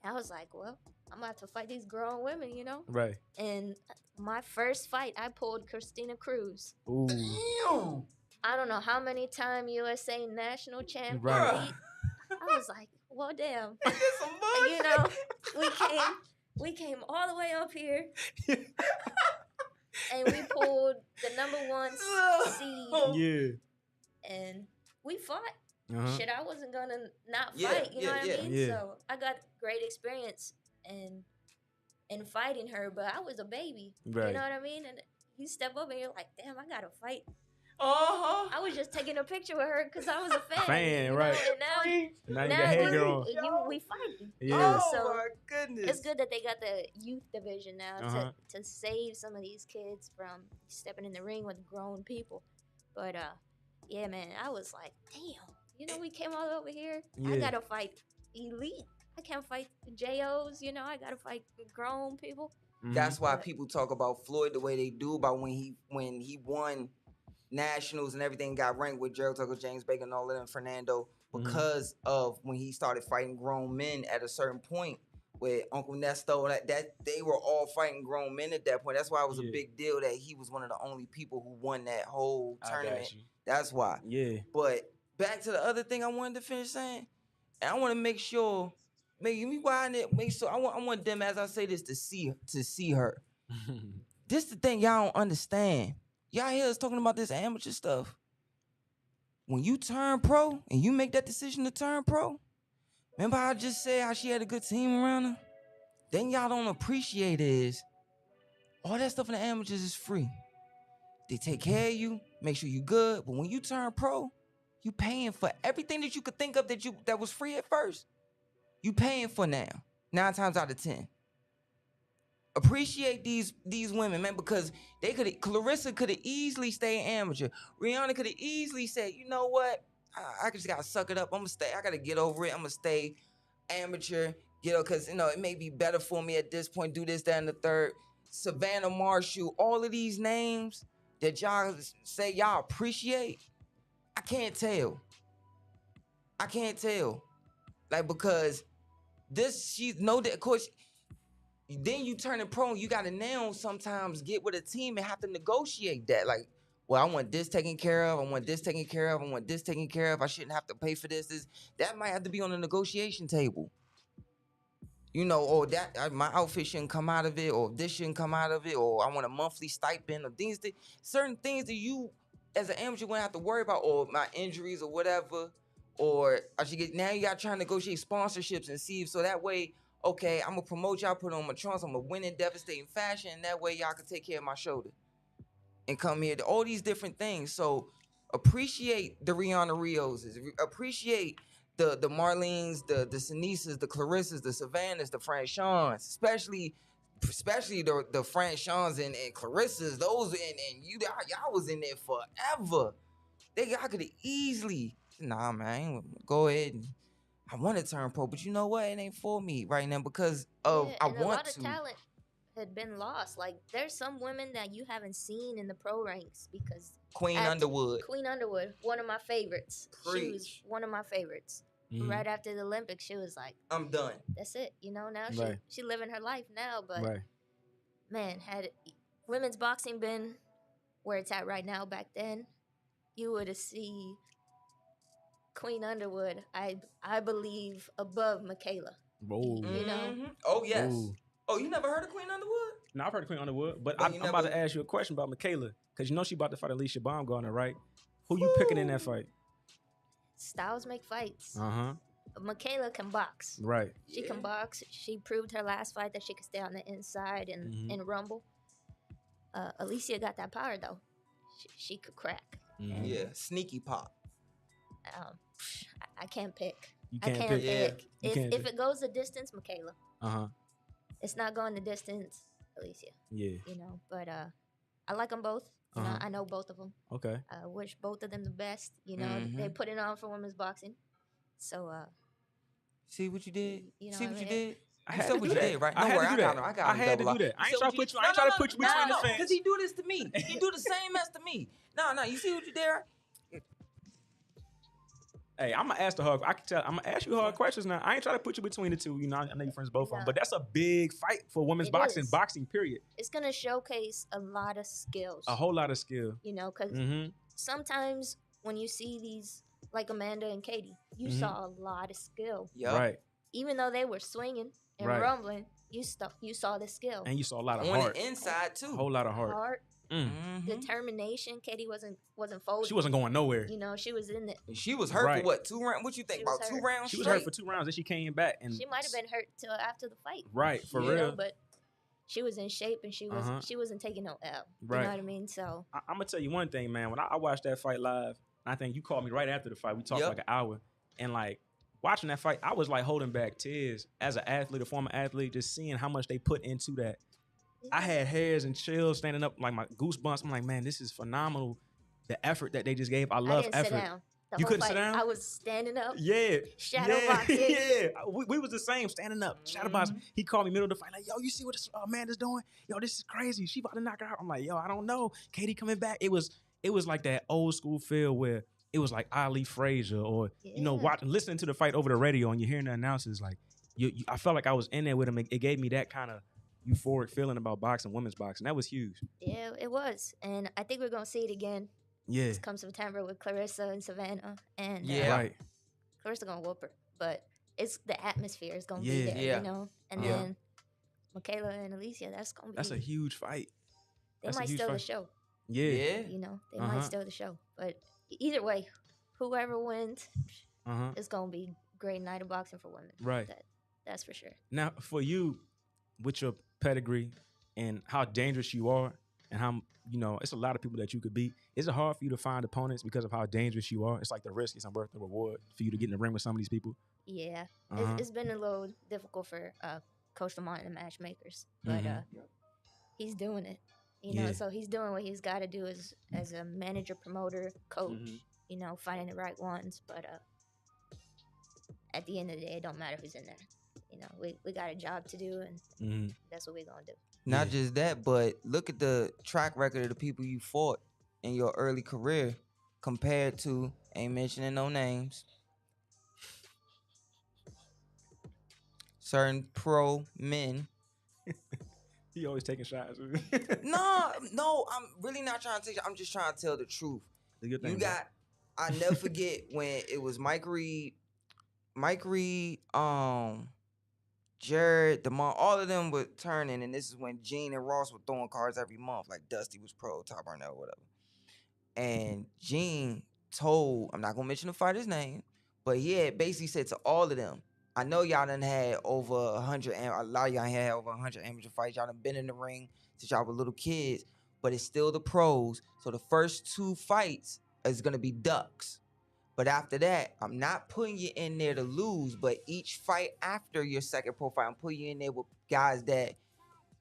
I was like, well, I'm about to fight these grown women, Right. And my first fight, I pulled Christina Cruz. Ooh. Damn. I don't know how many time USA national champion Right. beat. I was like, well, damn. It's some And, you bullshit. know, we came all the way up here and we pulled the #1 seed Yeah. and we fought. Uh-huh. Shit, I wasn't gonna not Yeah, fight, you know yeah, what I mean? yeah. So I got great experience in fighting her, but I was a baby. Right. You know what I mean? And you step up and you're like, damn, I gotta fight. Uh-huh. I was just taking a picture with her because I was a fan. Fan, you know? right. And Now you now got head girl. we fighting. Yeah. Oh So my goodness. it's good that they got the youth division now Uh-huh. to save some of these kids from stepping in the ring with grown people. But yeah, man, I was like, damn, you know, we came all over here. I Yeah. gotta fight elite. I can't fight JOs, you know, I gotta fight grown people. Mhm. That's why people talk about Floyd the way they do about when he won nationals and everything, got ranked with Gerald Tucker, James Bacon, and all of them, Fernando, because of when he started fighting grown men at a certain point with Uncle Nesto, that they were all fighting grown men at that point. That's why it was a Yeah. big deal that he was one of the only people who won that whole I tournament. got you. That's why. Yeah. But back to the other thing I wanted to finish saying, and I want to make sure, make me wind it, make sure I want them, as I say this, to see her. This the thing y'all don't understand. Y'all hear us talking about this amateur stuff. When you turn pro and you make that decision to turn pro, remember how I just said how she had a good team around her? Then y'all don't appreciate is all that stuff in the amateurs is free. They take care of you, make sure you good. But when you turn pro, you paying for everything that you could think of that was free at first. You paying for now, 9 times out of 10. Appreciate these women, man, because Clarissa could have easily stayed amateur. Rianna could have easily said, you know what? I just gotta suck it up. I'm gonna stay. I gotta get over it. I'm gonna stay amateur, because it may be better for me at this point. Do this, that, and the third. Savannah Marshall, all of these names that y'all say y'all appreciate, I can't tell. Like, because of course. Then you turn it pro, you gotta now sometimes get with a team and have to negotiate that. Like, well, I want this taken care of, I want this taken care of, I want this taken care of, I shouldn't have to pay for this. That might have to be on the negotiation table. Or that my outfit shouldn't come out of it, or this shouldn't come out of it, or I want a monthly stipend, or certain things that you as an amateur wouldn't have to worry about, or my injuries or whatever, or I should get, now you gotta try to negotiate sponsorships and see, so that way, okay, I'm gonna promote y'all, put on my trunks, I'm gonna win in devastating fashion, and that way y'all can take care of my shoulder and come here to all these different things. So appreciate the Rianna Rioses, appreciate the Marlenes, the Sinisas, the Clarissas, the Savannahs, the Franchons, especially the Franchons and Clarissas, those and y'all was in there forever. I could have easily, nah, man, go ahead and I want to turn pro, but you know what? It ain't for me right now because of I want to. A lot of talent had been lost. Like, there's some women that you haven't seen in the pro ranks because Queen Underwood, one of my favorites. Preach. She was one of my favorites. Mhm. Right after the Olympics, she was like, I'm done. That's it. Now Right. she living her life now. But Right. man, had women's boxing been where it's at right now back then, you would have seen Queen Underwood, I believe, above Michaela. Oh. You know? Mhm. Oh yes. Ooh. Oh, you never heard of Queen Underwood? No, I've heard of Queen Underwood, but But I'm you about never- to ask you a question about Michaela, because she about to fight Alicia Baumgartner, right? Who you picking in that fight? Styles make fights. Uh-huh. Michaela can box. Right. She can box. She proved her last fight that she could stay on the inside and rumble. Alicia got that power though. She could crack. Mhm. Yeah, sneaky pop. I can't pick. You I can't can't pick. pick. You can't If pick. it goes the distance, Michaela. Uh-huh. It's not going the distance, Alicia. Yeah. But I like them both. Uh-huh. I know both of them. Okay. I wish both of them the best. They Mhm. put it on for women's boxing. So See what you did? You know See what what I you mean? did? I You had said to what do you that. did, right? I Don't had worry, to do I got that. him. I got I him. had to double do that. up. I ain't You trying see to what put you. I ain't trying to put you between the fence. because he do this to me. He do the same as to me. No, you see what you did? Right? Hey, I'm gonna ask the hard. I can tell. I'm gonna ask you hard questions now. I ain't trying to put you between the two. I know you're friends with both of them, but that's a big fight for women's It boxing. is. Period. it's gonna showcase a lot of skills. A whole lot of skill. Because Mm-hmm. sometimes when you see these like Amanda and Katie, you Mhm. saw a lot of skill. Yup. Right. Even though they were swinging and Right. rumbling, you saw the skill. And you saw a lot of On heart. the inside A too. whole lot of heart. Heart, Mm. Mhm. determination. Katie wasn't folding. She wasn't going nowhere. You know, she was in it. She was hurt Right. for what, 2 rounds? What you think She was about 2 hurt. rounds? She was straight? hurt for 2 rounds, and she came back and She might have been hurt till after the fight. right for Yeah. You real. know, but she was in shape and she wasn't taking no L. You Right. know what I mean? So I'm gonna tell you one thing, man. When I watched that fight live, I think you called me right after the fight. We talked Yep. like an hour, and like watching that fight, I was like holding back tears as an athlete, a former athlete, just seeing how much they put into that. I had hairs and chills standing up, like my goosebumps. I'm like, man, this is phenomenal. The effort that they just gave. I I love didn't effort. sit down. The You whole couldn't sit fight, down? I was standing up. Yeah, Shadow yeah, boxing. yeah. We was the same, standing up, shadow boxing. Mhm. He called me middle of the fight, like, yo, you see what this Amanda's doing? Yo, this is crazy. She about to knock her out. I'm like, yo, I don't know. Katie coming back. It was like that old school feel where it was like Ali Frazier, or you know, Yeah. listening to the fight over the radio, and you're hearing the announcers. Like, I felt like I was in there with him. It gave me that kind of euphoric feeling about boxing, women's boxing. That was huge. Yeah, it was. And I think we're gonna see it again Yeah, this come September with Clarissa and Savannah. And Yeah. right. Clarissa gonna whoop her. But it's the atmosphere is gonna be Yeah. there, Yeah. you know? And Yeah. then Michaela and Alicia, that's gonna be That's a huge fight. they that's a might huge steal the fight. show. Yeah. Yeah. You know, they Uh-huh. might steal the show. But either way, whoever wins, Uh-huh. it's gonna be a great night of boxing for women. Right. That's for sure. Now, for you, with your pedigree and how dangerous you are, and how, you know, it's a lot of people that you could beat. Is it hard for you to find opponents because of how dangerous you are? It's like the risk isn't worth the reward for you to get in the ring with some of these people. Yeah. Uh-huh. It's been a little difficult for Coach Lamont and the matchmakers. But Mhm. he's doing it. You know, Yeah. so he's doing what he's got to do as a manager, promoter, coach. Mhm. You know, finding the right ones. But at the end of the day, it don't matter who's in there. You know, we got a job to do, and Mhm. that's what we're gonna do. Not Yeah. just that, but look at the track record of the people you fought in your early career compared to, ain't mentioning no names, certain pro men. He always taking shots. No, I'm really not trying to take. I'm just trying to tell the truth. The good thing You about- got, I never forget when it was Mike Reed, Jared, DeMar, all of them were turning, and this is when Gene and Ross were throwing cards every month, like Dusty was pro, Top Barnett, whatever. And Gene told, I'm not gonna mention the fighter's name, but he had basically said to all of them, I know y'all done had over 100, and a lot of y'all had over 100 amateur fights. Y'all done been in the ring since y'all were little kids, but it's still the pros. So the first 2 fights is gonna be ducks. But after that, I'm not putting you in there to lose, but each fight after your second pro fight, I'm putting you in there with guys that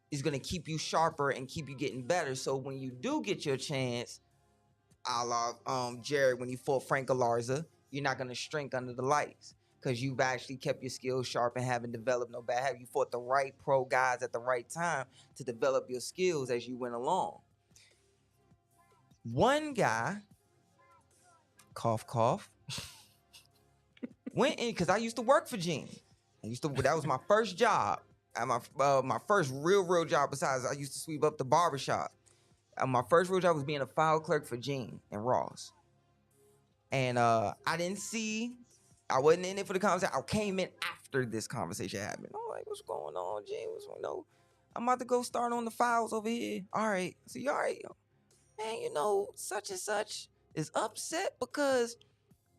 is gonna keep you sharper and keep you getting better. So when you do get your chance, a la Jared, when you fought Frank Galarza, you're not gonna shrink under the lights because you've actually kept your skills sharp and haven't developed no bad habit. You fought the right pro guys at the right time to develop your skills as you went along. One guy, cough, cough, went in because I used to work for Gene. That was my first job. And my first real job besides I used to sweep up the barbershop. My first real job was being a file clerk for Gene and Ross. And I wasn't in it for the conversation. I came in after this conversation happened. I'm like, what's going on, Gene? What's going on? I'm about to go start on the files over here. All right. So you all right? Man, you know, such and such is upset because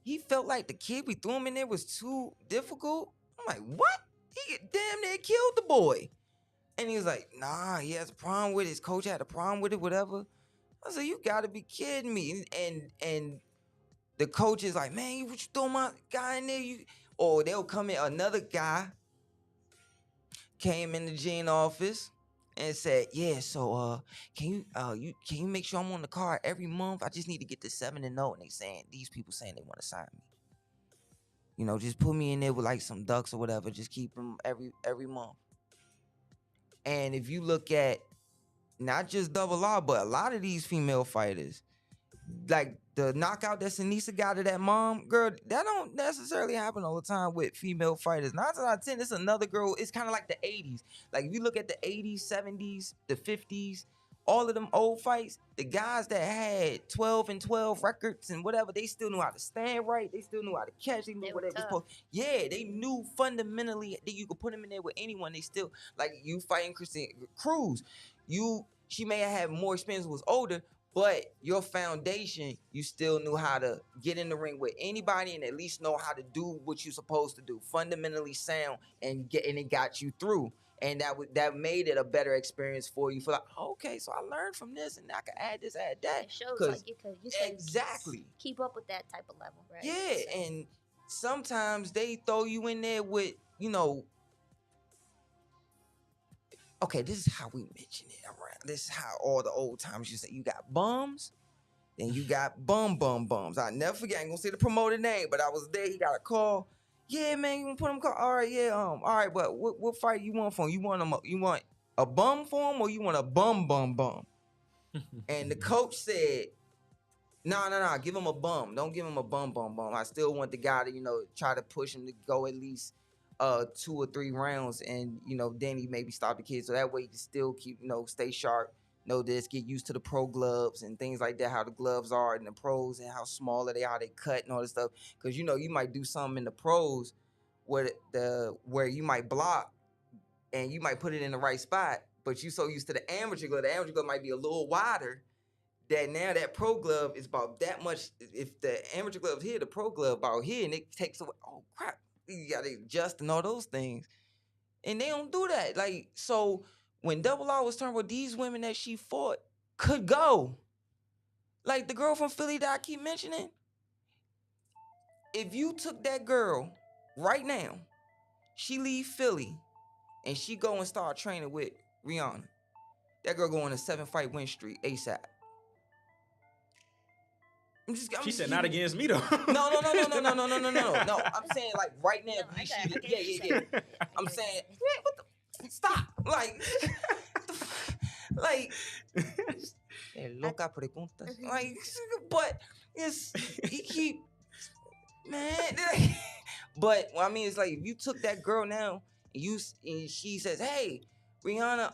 he felt like the kid we threw him in there was too difficult. I'm like, what? He damn near killed the boy. And he was like, nah, he has a problem with it. His coach had a problem with it, whatever. I said, you gotta be kidding me. And the coach is like, man, what you throw my guy in there? Or they'll come in, another guy came in the Gene office and said, yeah, so can you make sure I'm on the card every month? I just need to get to 7-0. And these people saying they want to sign me. You know, just put me in there with like some ducks or whatever. Just keep them every month. And if you look at not just Double R, but a lot of these female fighters, like the knockout that Sinisa got to that mom, girl, that don't necessarily happen all the time with female fighters. 9 out of 10, it's another girl. It's kind of like the 80s. Like if you look at the 80s, 70s, the 50s, all of them old fights, the guys that had 12-12 records and whatever, they still knew how to stand right. They still knew how to catch. They knew They what were they was tough. supposed. Yeah, they knew fundamentally that you could put them in there with anyone. They still, like you fighting Christine Cruz. She may have had more experience, was older, but your foundation, you still knew how to get in the ring with anybody and at least know how to do what you're supposed to do, fundamentally sound, and it got you through. And that made it a better experience for you. For like, okay, so I learned from this, and I can add this, add that. It shows like you could exactly keep up with that type of level, right? Yeah, So, and sometimes they throw you in there with, okay, this is how we mention it around. This is how all the old timers used to say, you got bums, then you got bums. I never forget, I ain't gonna say the promoter name, but I was there, he got a call. Yeah, man, you want to put him call? All right, yeah, all right, but what fight you want for him? You want a bum for him, or you want a bum? And the coach said, no, give him a bum. Don't give him a bum. I still want the guy to, try to push him to go at least 2 or 3 rounds, and then he maybe stop the kid, so that way he can still keep, stay sharp, know this, get used to the pro gloves and things like that, how the gloves are in the pros and how small are they, how they cut and all this stuff. Because you might do something in the pros where you might block and you might put it in the right spot, but you so used to the amateur glove might be a little wider, that now that pro glove is about that much. If the amateur glove here, the pro glove about here, and it takes away, oh crap, you gotta adjust and all those things. And they don't do that. Like, so when Double R was talking about these women that she fought could go, like the girl from Philly that I keep mentioning, if you took that girl right now, she leave Philly and she go and start training with Rianna, that girl go on a 7-fight win streak ASAP. She said not against me though. No. No, I'm saying like right now. Yeah. I'm saying, stop. Like, loca preguntas. Like, but he keep, man. But what I mean is like, if you took that girl now and she says, hey, Rianna,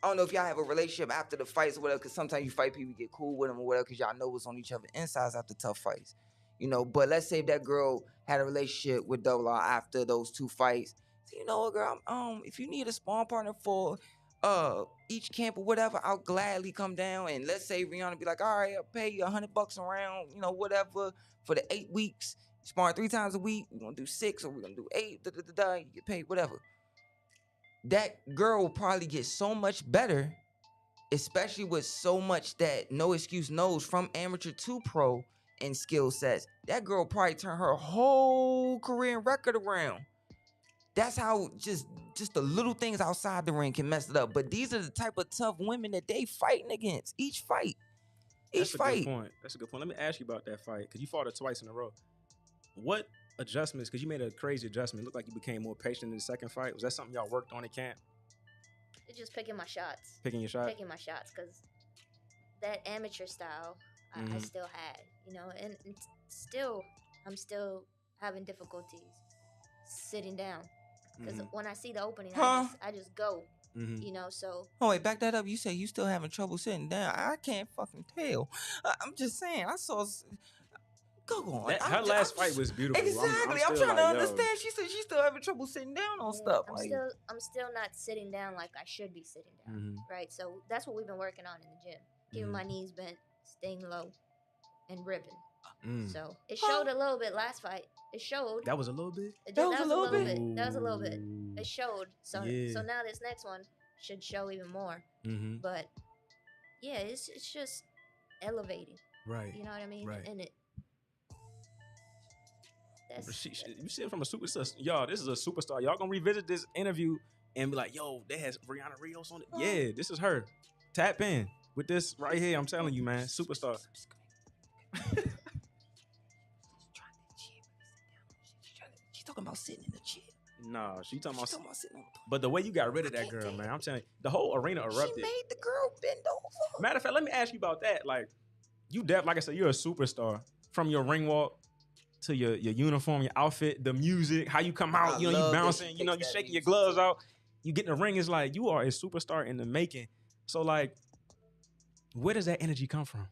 I don't know if y'all have a relationship after the fights or whatever, because sometimes you fight people, get cool with them or whatever, because y'all know what's on each other's insides after tough fights. But let's say if that girl had a relationship with Double R after those 2 fights. So, you know what, girl, if you need a sparring partner for each camp or whatever, I'll gladly come down. And let's say Rianna be like, all right, I'll pay you $100 a round, whatever, for the 8 weeks, sparring 3 times a week. We're going to do 6 or we're going to do 8, you get paid, whatever. That girl will probably get so much better, especially with so much that No Excuse knows from amateur to pro and skill sets. That girl will probably turn her whole career and record around. That's how just the little things outside the ring can mess it up. But these are the type of tough women that they fighting against each fight. That's a good point. Let me ask you about that fight, because you fought her twice in a row. What adjustments, because you made a crazy adjustment. It looked like you became more patient in the second fight. Was that something y'all worked on in camp? It's just picking my shots. Picking your shots? Picking my shots, because that amateur style, I still had, and still, I'm still having difficulties sitting down. Because when I see the opening, I just go, so. Oh, wait, back that up. You say you still having trouble sitting down. I can't fucking tell. I'm just saying, I saw... Go on. Her last fight was beautiful. Exactly. I'm trying to understand. She said she's still having trouble sitting down on stuff. I'm still not sitting down like I should be sitting down, right? So that's what we've been working on in the gym. Keeping my knees bent, staying low, and ripping. So it showed a little bit last fight. It showed. That was a little bit? That was a little bit. It showed. So now this next one should show even more. But yeah, it's just elevating. Right. You know what I mean? Right. And you see it from a superstar. Y'all, this is a superstar. Y'all gonna revisit this interview and be like, yo, they has Rianna Rios on it. Yeah, this is her. Tap in with this right here. I'm telling you, man, superstar. She's talking about sitting in the chair. No, she's talking about sitting on the... But the way you got rid of that girl, man, I'm telling you, the whole arena erupted. She made the girl bend over. Matter of fact, let me ask you about that. Like, like I said, you're a superstar. From your ring walk to your uniform, your outfit, the music, how you come out, you bouncing, you shaking your gloves out, you get in the ring, it's like you are a superstar in the making. So like, Where does that energy come from?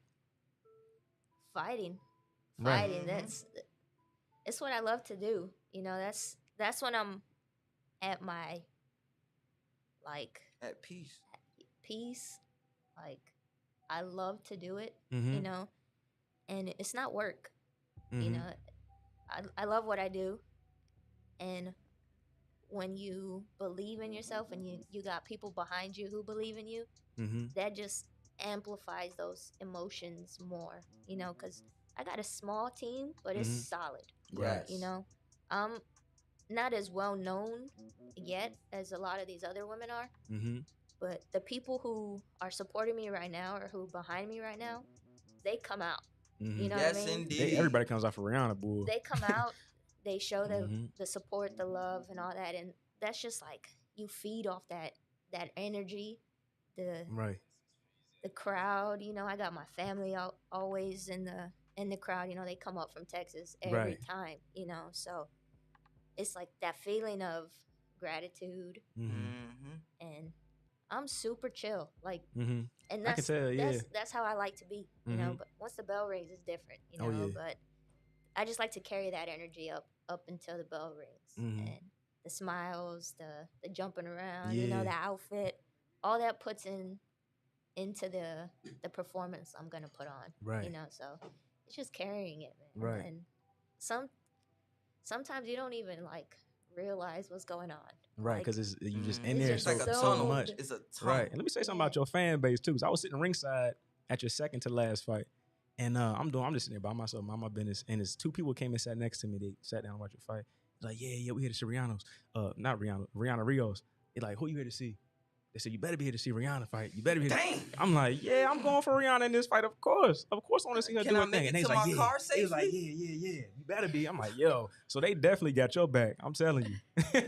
Fighting. Right. It's what I love to do. You know, that's when I'm at my like At peace. peace. Like I love to do it, Mm-hmm. you know, and it's not work. Mm-hmm. You know, I love what I do, and when you believe in yourself and you got people behind you who believe in you, Mm-hmm. that just amplifies those emotions more, you know, because I got a small team, but it's Mhm. solid. Right. You know, I'm not as well known yet as a lot of these other women are, Mm-hmm. but the people who are supporting me right now or who behind me right now, they come out. Mm-hmm. You know Yes, what I mean? indeed. Everybody comes off of Rihanna, boy. They come out, they show Mhm. the support, the love, and all that, and that's just like you feed off that energy, the Right. the crowd. You know, I got my family always in the crowd. You know, they come up from Texas every Right. time. You know, so it's like that feeling of gratitude, Mm-hmm. Mm-hmm. and I'm super chill. Like, Mm-hmm. and I can tell, yeah. that's how I like to be. You know, Mhm. but once the bell rings, it's different. You Oh, know, yeah. but I just like to carry that energy up until the bell rings, Mhm. and the smiles, the jumping around, you know, Yeah. the outfit, all that puts into the performance I'm gonna put on. Right. You know, so it's just carrying it, man. Right. And sometimes you don't even like realize what's going on. Right, Like, because you just in It's there just so, like a so tunnel. much. It's a tunnel. Right. And let me say something Yeah. about your fan base too. Cause I was sitting ringside at your second to last fight, and I'm just sitting there by myself, mind my business. And there's two people came and sat next to me. They sat down and watched your fight. Like, yeah, we here to see Rihanna's. Not Rihanna, Rianna Rios. They like, who you here to see? They said, you better be here to see Rihanna fight. You better be here. Dang. I'm like, yeah, I'm going for Rihanna in this fight. Of course I want to see her Can do I her make thing. it And they to was like, my yeah. car They was like, safely? yeah. You better be. I'm like, yo. So they definitely got your back. I'm telling you.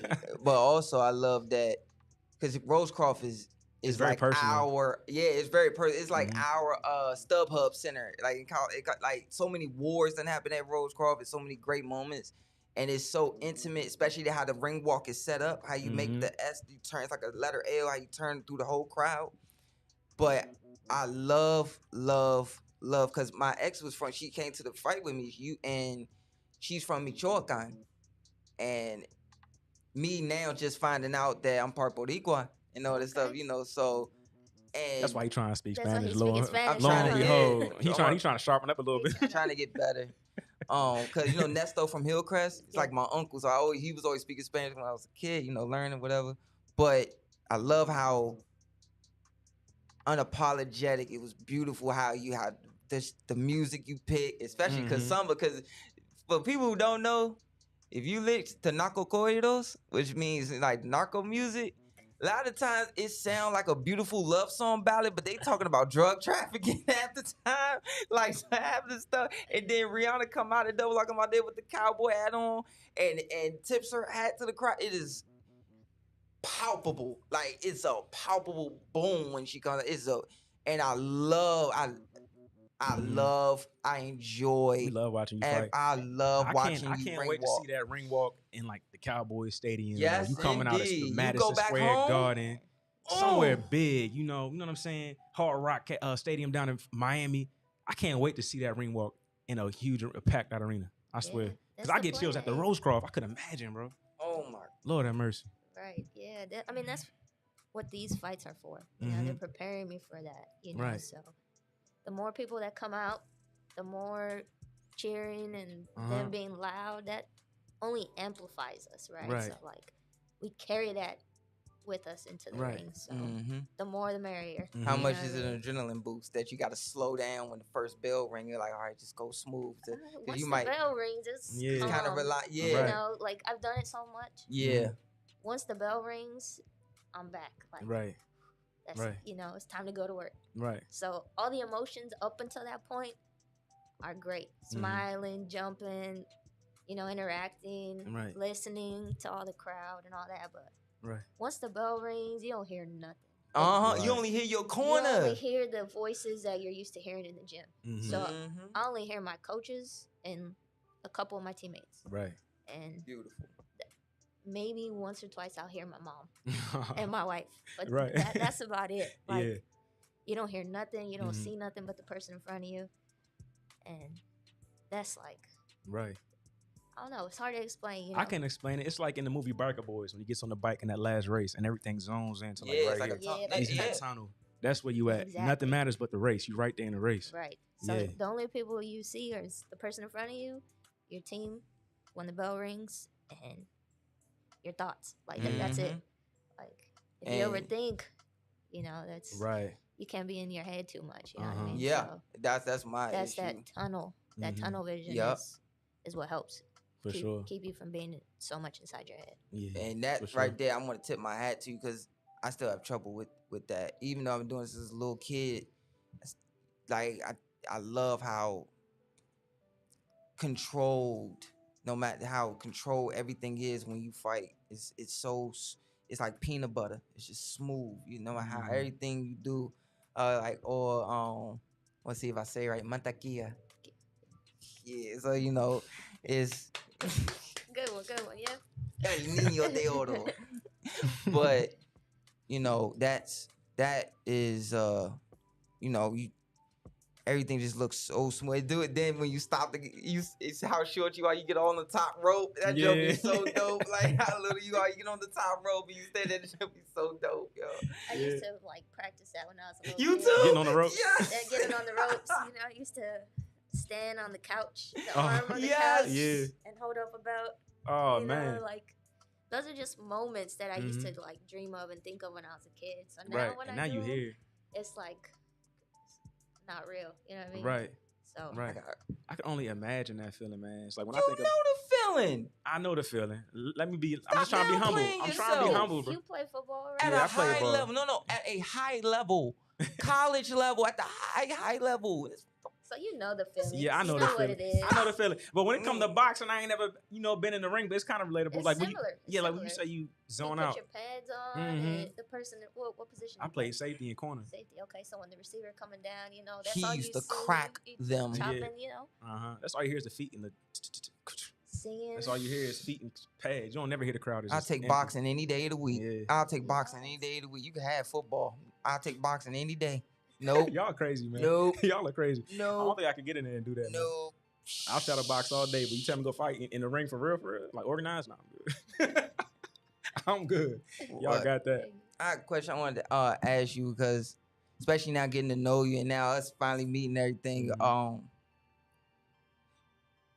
But also, I love that because ROSECROFT is very like personal. it's very personal. It's like Mhm. our StubHub center. Like it got like so many wars that happen at ROSECROFT and so many great moments. And it's so intimate, especially how the ring walk is set up, how you make Mhm. the S, you turn, it's like a letter L, how you turn through the whole crowd. But I love, because my ex was she came to the fight with me, and she's from Michoacan. And me now just finding out that I'm part Boricua and all this stuff, Okay. you know, so, and That's why he trying to speak That's why Spanish. he's speaking Lo Spanish. trying and to- behold, yeah. he trying to sharpen up a little bit. trying to get better. Cause you know Nesto from Hillcrest, it's like my uncle, so he was always speaking Spanish when I was a kid, you know, learning whatever. But I love how unapologetic it was. Beautiful how you had the music you pick, especially because Mhm. because for people who don't know, if you listen to narco corridos, which means like narco music, a lot of times it sounds like a beautiful love song ballad, but they talking about drug trafficking at the time, like half the stuff. And then Rihanna come out and double like I'm out there with the cowboy hat on and tips her hat to the crowd. It is palpable, like it's a palpable boom when she comes. And I enjoy. We love watching you fight. I love watching I you can't ring wait walk. to see that ring walk in like the Cowboys Stadium. Yes, or you coming out of indeed. the You Madison go back Square home? Garden, somewhere Oh. big. You know what I'm saying? Hard Rock Stadium down in Miami. I can't wait to see that ring walk in a huge packed out arena. I swear, because I get chills at the ROSECROFT. I could imagine, bro. Oh my. Lord have mercy. Right. Yeah. I mean, that's what these fights are for. You know, they're preparing me for that. You know, Right. so the more people that come out, the more cheering and them being loud, that only amplifies us, right? Right. So like, we carry that with us into the Right. ring. So Mhm. the more, the merrier. How You much know is what I an mean? adrenaline boost that you got to slow down when the first bell ring? You're like, all right, just go smooth. Once You the might bell rings, it's Yeah. calm. kind of rely. Yeah. You Right. know, like I've done it so much. Yeah. Once the bell rings, I'm back. Like, Right. that's Right. you know, it's time to go to work. Right. So all the emotions up until that point are great. Smiling, jumping, you know, interacting, Right. listening to all the crowd and all that. But Right. once the bell rings, you don't hear nothing. Right. You Right. only hear your You corner. only hear the voices that you're used to hearing in the gym. So Mhm. I only hear my coaches and a couple of my teammates. Right. And Beautiful. maybe once or twice I'll hear my mom and my wife. But Right. that's about it. Like, Yeah. You don't hear nothing. You don't Mhm. see nothing but the person in front of you, and that's like, Right. I don't know. It's hard to explain. I can explain it. It's like in the movie Biker Boys when he gets on the bike in that last race and everything zones into like Yeah, right it's like here. a tunnel. Yeah, He's in Yeah. that tunnel. That's where you at. Exactly. Nothing matters but the race. You right there in the race. Right. So Yeah. the only people you see are the person in front of you, your team, when the bell rings, and your thoughts. Like that's it. Mhm. Like if you And- overthink, you know, that's Right. you can't be in your head too much. You know what I Uh-huh. mean? Yeah, So that's my that's issue. that tunnel. That Mhm. tunnel vision Yup. is what helps For sure. keep you from being so much inside your head. Yeah. And that for sure. right there, I'm gonna tip my hat to you because I still have trouble with that. Even though I've been doing this as a little kid, it's like I love how controlled, no matter how controlled everything is when you fight. It's so it's like peanut butter. It's just smooth. You know how Mhm. everything you do, let's see if I say it right, mantequilla. Yeah, so you know, it's Good one, yeah. El Niño de Oro. But you know, that is you know, everything just looks so smooth. Do it then when you stop it's how short you are, you get on the top rope. That joke be Yeah. so dope. Like how little you are, you get on the top rope and you stay there, that joke be so dope, yo. I used to like practice that when I was a little You kid. too? Getting on the ropes? Yes. Yeah, getting on the ropes. You know, I used to stand on the couch, the Oh, arm on the yes. couch, Yeah. and hold up about. Oh you man. know, like those are just moments that I used to like dream of and think of when I was a kid. So now Right. when And I now do you here. it's like not real. You know what I mean? Right. So Right. I can only imagine that feeling, man. It's like when You I think know of, the feeling. I know the feeling. Let me be. Stop I'm just trying to be humble. downplaying I'm trying to be yourself. humble, bro. You play football, At right? Yeah, a I play high ball. level. No, at a high level. College level, at the high level. So you know the feeling. Yeah, I know you the know what feeling. it is. I know the feeling. But when it comes to boxing, I ain't never, been in the ring, but it's kind of relatable. It's like when you, similar. It's yeah, like when you similar. say you You zone put out. your pads on, Mhm. and the person. What position? I you play? played safety and corner. Safety. Okay, so when the receiver coming down, you know that's He all used you to see. crack You them. chopping, Yeah. you know, That's all you hear is the feet and the. singing. That's all you hear is feet and pads. You don't never hear the crowd. It's I'll just take empty. boxing any day of the week. Yeah. I'll take boxing any day of the week. You can have football. I'll take boxing any day. Nope. Y'all crazy, man. Nope. Y'all are crazy. I don't Nope. think I could get in there and do that. Man. Nope. I'll shadow box all day, but you tell me to go fight in the ring for real, like organized? No, I'm good. I'm good. Y'all What? got that. I have a question I wanted to ask you because, especially now getting to know you and now us finally meeting everything. Mhm.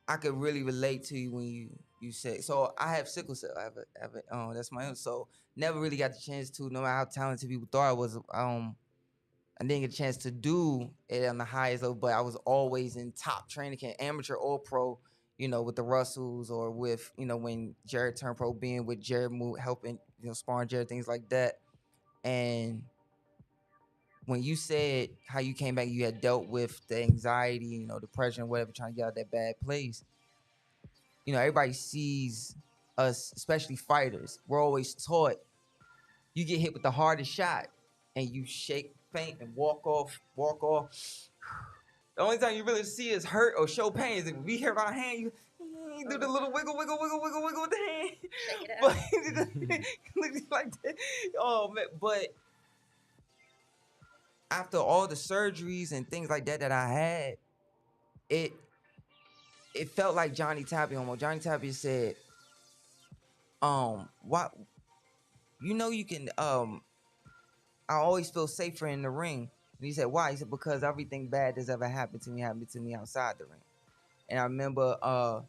I could really relate to you when you say. So I have sickle cell. I have it. That's my own. So never really got the chance to. No matter how talented people thought I was. I didn't get a chance to do it on the highest level, but I was always in top training camp, amateur or pro, you know, with the Russells or with, you know, when Jared turned pro, being with Jared, helping, you know, sparring Jared, things like that. And when you said how you came back, you had dealt with the anxiety, you know, depression, whatever, trying to get out of that bad place. You know, everybody sees us, especially fighters. We're always taught you get hit with the hardest shot and you shake, faint, and walk off. The only time you really see is hurt or show pain is if we hear our hand, you do the little wiggle with the hand. Shake it out. But like that. Oh man, but after all the surgeries and things like that I had, it felt like Johnny Tapia almost. Johnny Tapia said, what, you know, you can, I always feel safer in the ring. And he said, why? He said, because everything bad that's ever happened to me outside the ring. And I remember I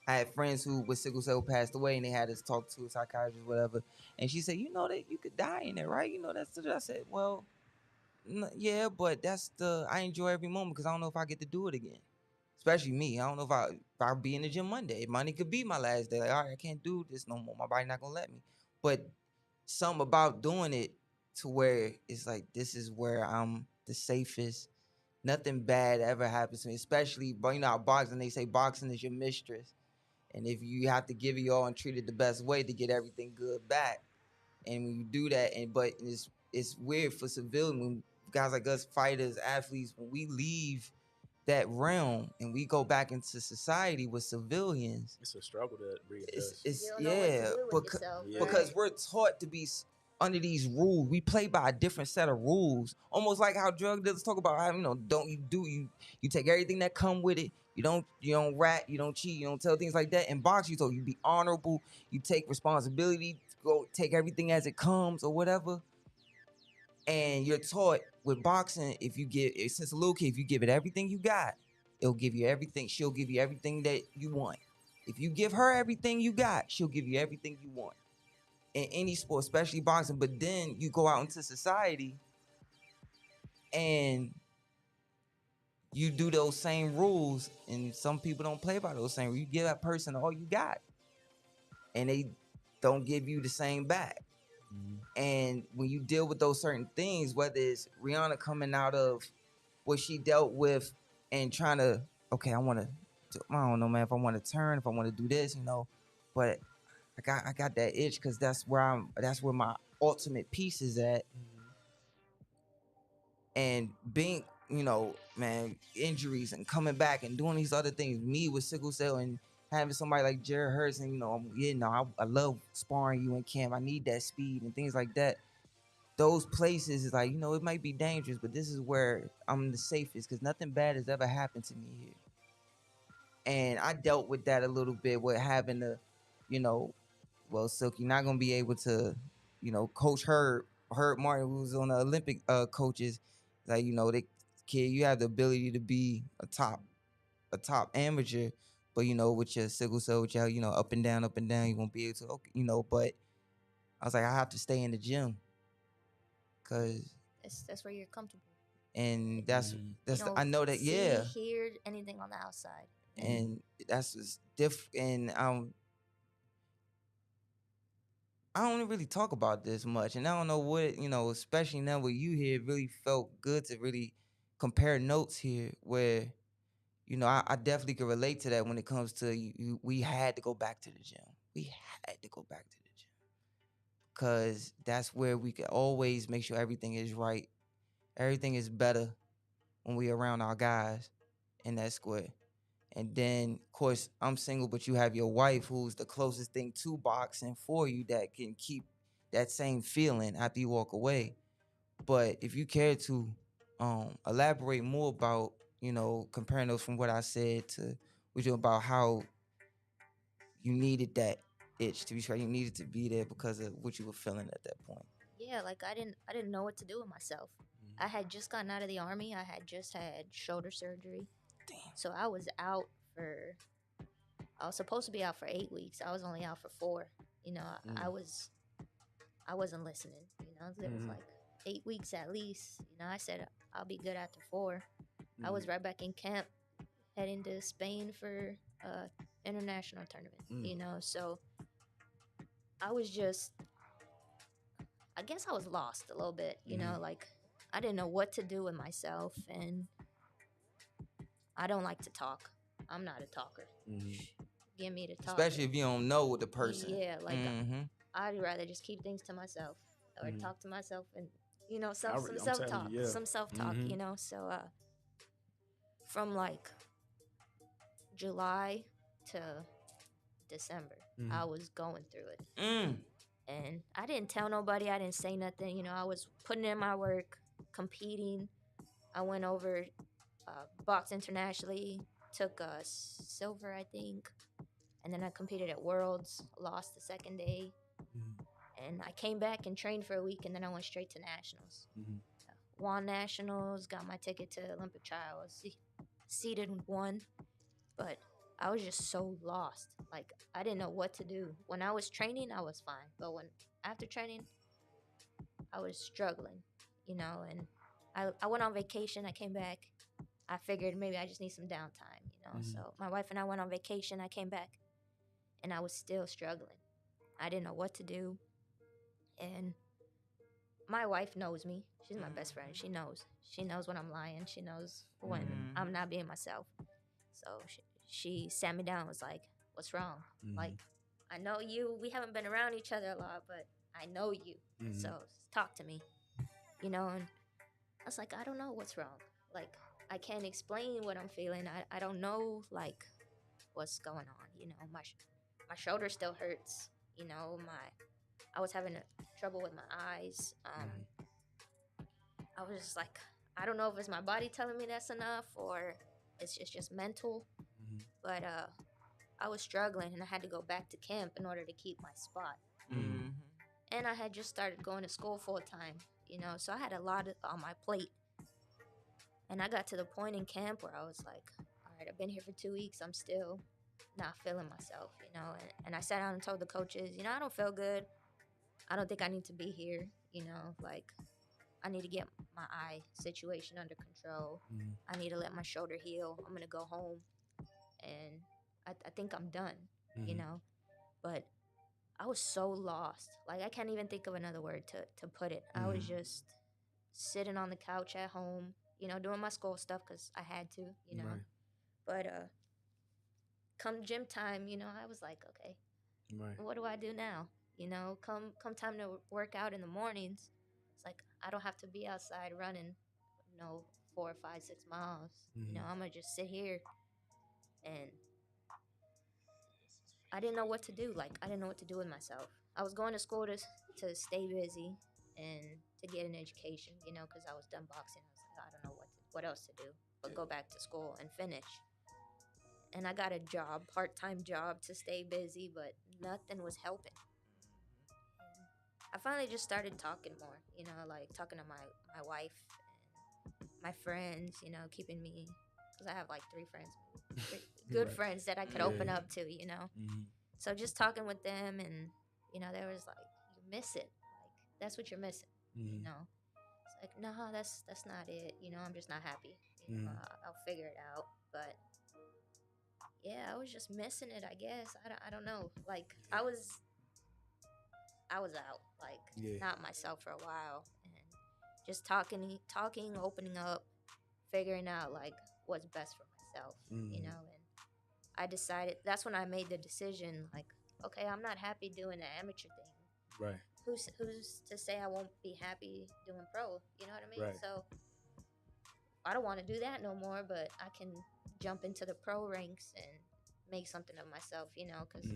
had friends who with sickle cell passed away and they had us talk to a psychiatrist, whatever. And she said, you know that you could die in it, right? You know, that's I said, well, yeah, but I enjoy every moment because I don't know if I get to do it again. Especially me. I don't know if I'll be in the gym Monday. Monday could be my last day. Like, all right, I can't do this no more. My body not gonna let me. But something about doing it to where it's like, this is where I'm the safest. Nothing bad ever happens to me. Especially, but you know how boxing, they say boxing is your mistress. And if you have to give it all and treat it the best way to get everything good back. And when you do that, but it's weird for civilian, when guys like us, fighters, athletes, when we leave that realm and we go back into society with civilians, It's a struggle to readjust. it's You don't know what to yeah, do with yourself, because we're taught to be under these rules. We play by a different set of rules. Almost like how drug dealers talk about how, don't you take everything that come with it. You don't rat, you don't cheat, you don't tell things like that. In boxing, you be honorable, you take responsibility, go take everything as it comes or whatever. And you're taught with boxing, since a little kid, if you give it everything you got, it'll give you everything. She'll give you everything that you want. If you give her everything you got, she'll give you everything you want. In any sport, especially boxing. But then you go out into society and you do those same rules, and some people don't play by those same rules. You give that person all you got, and they don't give you the same back. And when you deal with those certain things, whether it's Rianna coming out of what she dealt with and trying to, okay, I don't know, man, if I want to turn, if I want to do this, but I got that itch because that's where my ultimate piece is at. And being, man, injuries and coming back and doing these other things, me with sickle cell and having somebody like Jared Hurst and, I love sparring you in camp. I need that speed and things like that. Those places is like, it might be dangerous, but this is where I'm the safest because nothing bad has ever happened to me here. And I dealt with that a little bit with having to, well, Silk, you're not going to be able to, coach Herb Martin, who was on the Olympic coaches. Like, kid, you have the ability to be a top amateur, but, with your sickle cell, with your, up and down, you won't be able to, but I was like, I have to stay in the gym. Because that's where you're comfortable. And I know that, yeah. Hear anything on the outside. And that's just different. And I don't really talk about this much, and I don't know what, especially now with you here, it really felt good to really compare notes here where, I definitely can relate to that when it comes to we had to go back to the gym. We had to go back to the gym because that's where we can always make sure everything is right. Everything is better when we around our guys in that square. And then, of course, I'm single, but you have your wife who's the closest thing to boxing for you that can keep that same feeling after you walk away. But if you care to elaborate more about, comparing those from what I said to what you about how you needed that itch to be sure, you needed to be there because of what you were feeling at that point. Yeah, like I didn't know what to do with myself. I had just gotten out of the Army. I had just had shoulder surgery. Damn. So I was supposed to be out for 8 weeks. I was only out for 4. I wasn't listening. It was like 8 weeks at least. I said I'll be good after 4. I was right back in camp, heading to Spain for international tournament. So I was just, I guess I was lost a little bit. Like I didn't know what to do with myself, and I don't like to talk. I'm not a talker. Get me to talk. Especially if you don't know the person. Yeah, like I'd rather just keep things to myself or talk to myself and some self-talk. Yeah. Some self-talk, So from like July to December, I was going through it. And I didn't tell nobody. I didn't say nothing. I was putting in my work, competing. I went over boxed internationally, took silver, I think. And then I competed at Worlds, lost the second day. And I came back and trained for a week, and then I went straight to Nationals. Won Nationals, got my ticket to Olympic trials, seeded and won. But I was just so lost. Like, I didn't know what to do. When I was training, I was fine. But after training, I was struggling, and I went on vacation. I came back. I figured maybe I just need some downtime, So my wife and I went on vacation. I came back, and I was still struggling. I didn't know what to do. And my wife knows me. She's my best friend. She knows. She knows when I'm lying. She knows when I'm not being myself. So she sat me down and was like, what's wrong? Like, I know you. We haven't been around each other a lot, but I know you. So talk to me, And I was like, I don't know what's wrong. Like, I can't explain what I'm feeling. I don't know, like, what's going on. My shoulder still hurts. I was having trouble with my eyes. I was just like, I don't know if it's my body telling me that's enough or it's just mental. But I was struggling, and I had to go back to camp in order to keep my spot. And I had just started going to school full time, you know, so I had a lot on my plate. And I got to the point in camp where I was like, all right, I've been here for 2 weeks. I'm still not feeling myself, you know. And I sat down and told the coaches, you know, I don't feel good. I don't think I need to be here, you know, like I need to get my eye situation under control. I need to let my shoulder heal. I'm going to go home. And I think I'm done, you know. But I was so lost. Like, I can't even think of another word to put it. I was just sitting on the couch at home, you know, doing my school stuff because I had to, you know. But come gym time, you know, I was like, okay, what do I do now? You know, come time to work out in the mornings, it's like I don't have to be outside running, you know, 4, 5, 6 miles. You know, I'm going to just sit here. And I didn't know what to do. Like, I didn't know what to do with myself. I was going to school to stay busy and to get an education, you know, because I was done boxing. I was like, I don't know what else to do but go back to school and finish. And I got a job, part-time job to stay busy, but nothing was helping. I finally just started talking more, you know, like talking to my wife and my friends, you know, keeping me, because I have like 3 friends, good friends that I could open up to, you know. So just talking with them, and, you know, they was like, you miss it. Like, that's what you're missing, you know. It's like, no, that's not it. You know, I'm just not happy. You know, I'll figure it out. But yeah, I was just missing it, I guess. I don't know. Like, I was out, like, not myself for a while, and just talking, opening up, figuring out like what's best for myself, you know. And I decided, that's when I made the decision, like, okay, I'm not happy doing the amateur thing. Right. Who's to say I won't be happy doing pro? You know what I mean? Right. So I don't want to do that no more, but I can jump into the pro ranks and make something of myself, you know, because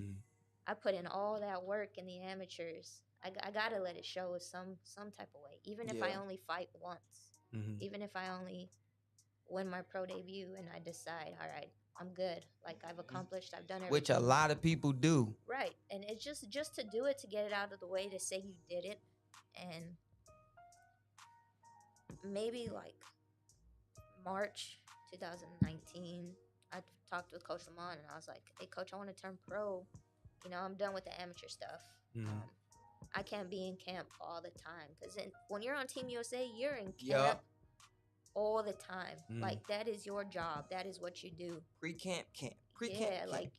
I put in all that work in the amateurs. I gotta let it show some type of way, even if I only fight once, even if I only win my pro debut and I decide, all right, I'm good, like I've accomplished, I've done everything. Which a lot of people do. Right, and it's just to do it, to get it out of the way, to say you did it. And maybe like March 2019, I talked with Coach Lamont, and I was like, hey, Coach, I want to turn pro. You know, I'm done with the amateur stuff. I can't be in camp all the time, because when you're on Team USA, you're in camp all the time. Like, that is your job. That is what you do. Pre-camp. Like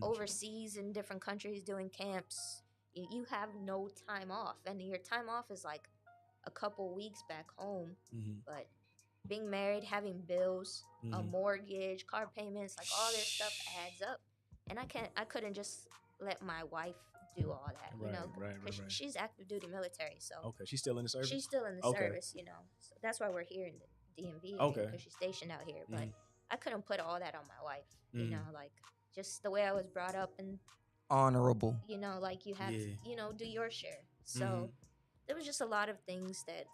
overseas in different countries doing camps, you have no time off, and your time off is like a couple weeks back home. But being married, having bills, a mortgage, car payments, like all this stuff adds up, and I couldn't just let my wife do all that, you know, because she's active duty military. So okay, she's still in the service. She's still in the service, you know. So that's why we're here in the DMV. Okay, because she's stationed out here. But I couldn't put all that on my wife, you know, like just the way I was brought up, and honorable, you know, like you have to, you know, do your share. So there was just a lot of things that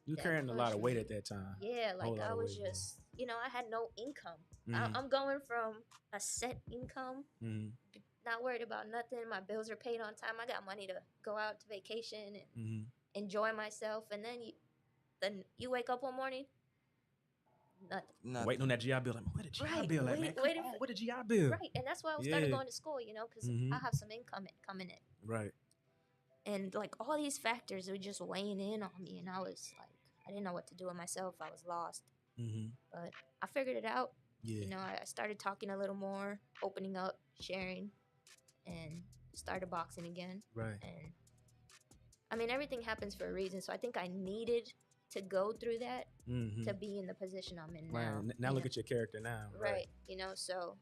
you carrying a lot of weight at that time. Yeah, like I was just, you know, I had no income. I'm going from a set income, not worried about nothing. My bills are paid on time. I got money to go out to vacation and enjoy myself. And then you wake up one morning, nothing. Waiting on that GI Bill. Like, where the GI Bill at, man? Where the GI Bill? Right, and that's why I started going to school, you know, because I have some income coming in. Right. And like all these factors were just weighing in on me, and I was like, I didn't know what to do with myself. I was lost. But I figured it out. You know, I started talking a little more, opening up, sharing, and started boxing again. Right. And I mean, everything happens for a reason. So I think I needed to go through that to be in the position I'm in now. Now look at your character now. Right. You know, so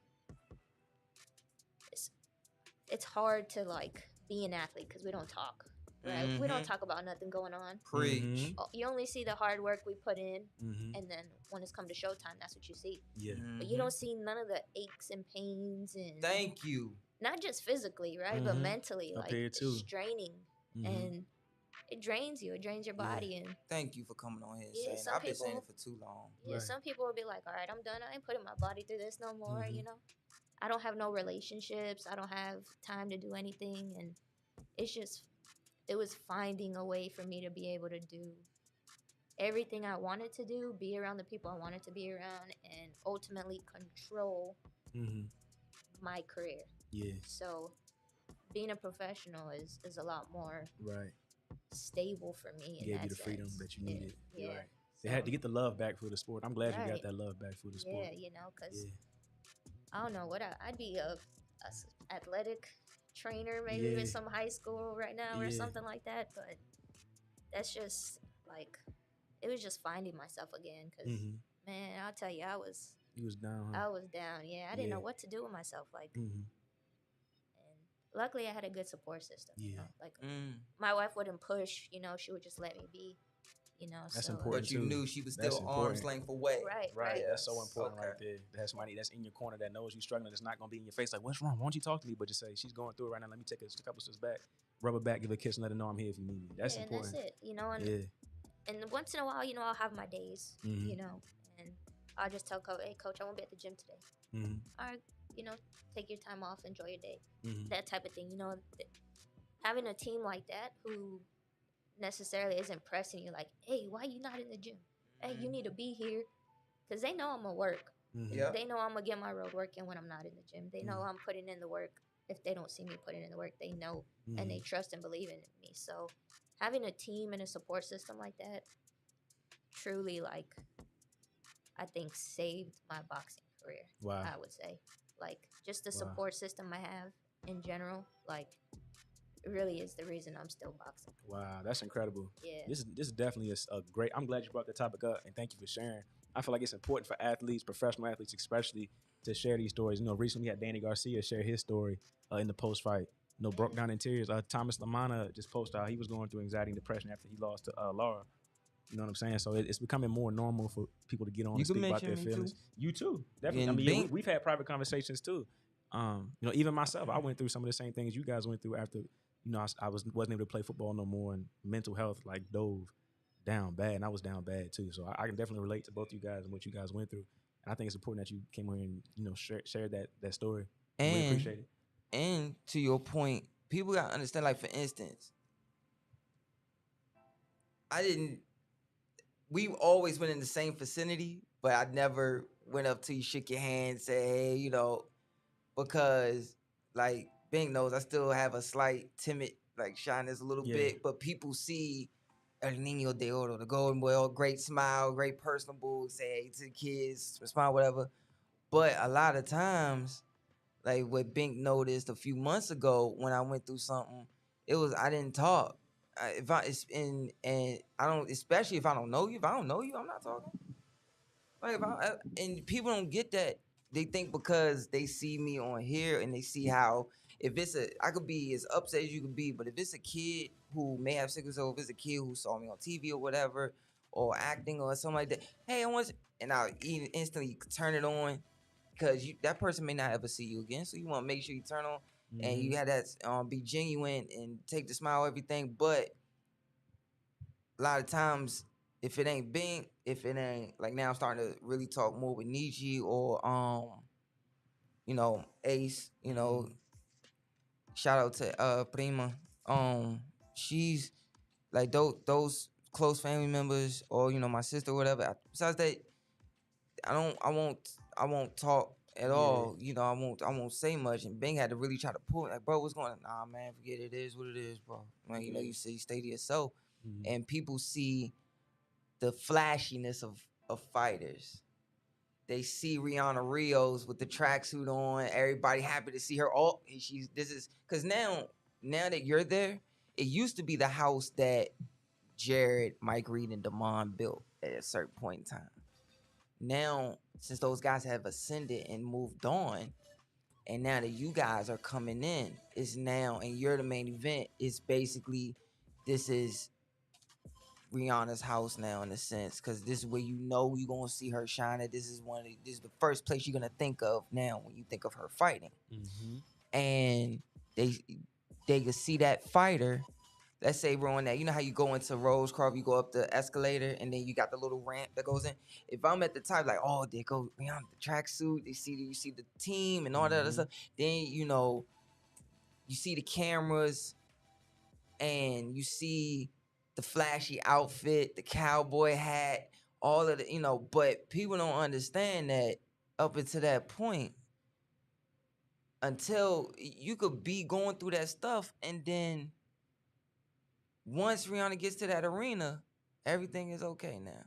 it's hard to like be an athlete because we don't talk. Right? We don't talk about nothing going on. Preach. You only see the hard work we put in, and then when it's come to showtime, that's what you see. Yeah. But you don't see none of the aches and pains and. Thank you. Not just physically, right, but mentally, like it's straining, and it drains you. It drains your body, and Thank you for coming on here and yeah, saying some I've been saying it people, for too long. yeah, Right. some people will be like, all right, I'm done. I ain't putting my body through this no more. Mhm. You know, I don't have no relationships. I don't have time to do anything, and it's just it was finding a way for me to be able to do everything I wanted to do, be around the people I wanted to be around, and ultimately control Mhm. my career. Yeah. So being a professional is a lot more Right. stable for me in Gave that you the freedom sense. that you needed. Yeah. You're right. They had to get the love back for the sport. I'm glad you got Right. that love back for the sport. Yeah, you know, because Yeah. I don't know what I'd be a athletic trainer, maybe Yeah. with some high school right now or Yeah. something like that. But that's just like it was just finding myself again. Because Mhm. man, I'll tell you, You was down, huh? I was down. Yeah, I didn't Yeah. know what to do with myself. Like, Mhm. and luckily I had a good support system. You Yeah. know, like Mm. my wife wouldn't push. You know, she would just let me be. You know, That's so important. But you too. knew she was That's still arm's important. length away. right, Right. right. That's so Yes. important Okay. right there. That's somebody that's in your corner that knows you struggling. That's not gonna be in your face like, what's wrong? Why don't you talk to me? But just say she's going through it right now. Let me take a couple steps back, rub her back, give her a kiss, and let her know I'm here if you need me. That's Yeah, important. and that's it. You know, and Yeah. and once in a while, you know, I'll have my days. Mhm. You know, and I'll just tell coach, hey, coach, I won't be at the gym today. Mhm. All right, you know, take your time off, enjoy your day. Mhm. That type of thing. You know, having a team like that who necessarily isn't pressing you like, hey, why you not in the gym? Hey, you need to be here. Because they know I'm going to work. Mhm. Yeah. They know I'm going to get my road work in when I'm not in the gym. They know Mhm. I'm putting in the work. If they don't see me putting in the work, they know and they Mhm. trust and believe in me. So having a team and a support system like that truly, like, I think saved my boxing career. Wow. I would say. Like, just the Wow. support system I have in general, like, it really is the reason I'm still boxing. Wow, that's incredible. Yeah. This is definitely a great. I'm glad you brought the topic up, and thank you for sharing. I feel like it's important for athletes, professional athletes especially, to share these stories. You know, recently we had Danny Garcia share his story in the post fight. You know, broke down in tears. Thomas Lamana just posted how he was going through anxiety and depression after he lost to Laura. You know what I'm saying? So it's becoming more normal for people to get on You and can speak about mention their me feelings. too. You too, definitely. I And mean, yeah, Bink. we've had private conversations too. You know, even myself, I went through some of the same things you guys went through after. You know, I wasn't able to play football no more, and mental health like dove down bad, and I was down bad too. So I can definitely relate to both you guys and what you guys went through. And I think it's important that you came here and share that story. And we appreciate it. And to your point, people gotta understand. Like for instance, we've always been in the same vicinity, but I never went up to you, shook your hand, say, hey, you know, because like Bing knows I still have a slight timid like shyness a little bit, but people see El Niño de Oro, the golden boy, oh, great smile, great personable, say hey to the kids, respond, whatever. But a lot of times, like what Bink noticed a few months ago when I went through something, it was I didn't talk. If I it's in and I don't, especially if I don't know you. If I don't know you, I'm not talking. Like and people don't get that. They think because they see me on here and they see how if it's I could be as upset as you could be, but if it's a kid who may have sickle cell, if it's a kid who saw me on TV or whatever, or acting or something like that, hey, I want, and I'll instantly turn it on because that person may not ever see you again. So you want to make sure you turn on and you had that be genuine and take the smile, everything. But a lot of times, if it ain't Bing, if it ain't like now, I'm starting to really talk more with Kenichi or you know, Ace. You know, shout out to Prima. She's like those close family members or you know my sister or whatever. Besides that, I won't talk at all. You know, I won't say much. And Bing had to really try to pull it. Like, bro, what's going on? Nah, man, forget it. It is what it is, bro. Like, you know, you say you stay to yourself. And people see the flashiness of fighters. They see Rianna Rios with the tracksuit on. Everybody happy to see her. Oh, this is because now that you're there, it used to be the house that Jared, Mike Reed, and Damon built at a certain point in time. Now, since those guys have ascended and moved on, and now that you guys are coming in, it's now, and you're the main event, it's basically, this is Rihanna's house now in a sense, because this is where you know you're going to see her shine at. This is the first place you're going to think of now when you think of her fighting. And they can see that fighter let's say we're on that. You know how you go into ROSECROFT, you go up the escalator, and then you got the little ramp that goes in. If I'm at the top, like, oh, there go Rihanna, the tracksuit. You see the team and all that other stuff. Then you know, you see the cameras, and you see the flashy outfit, the cowboy hat, all of the, you know. But people don't understand that up until that point, until you could be going through that stuff, and then once Rihanna gets to that arena, everything is okay now.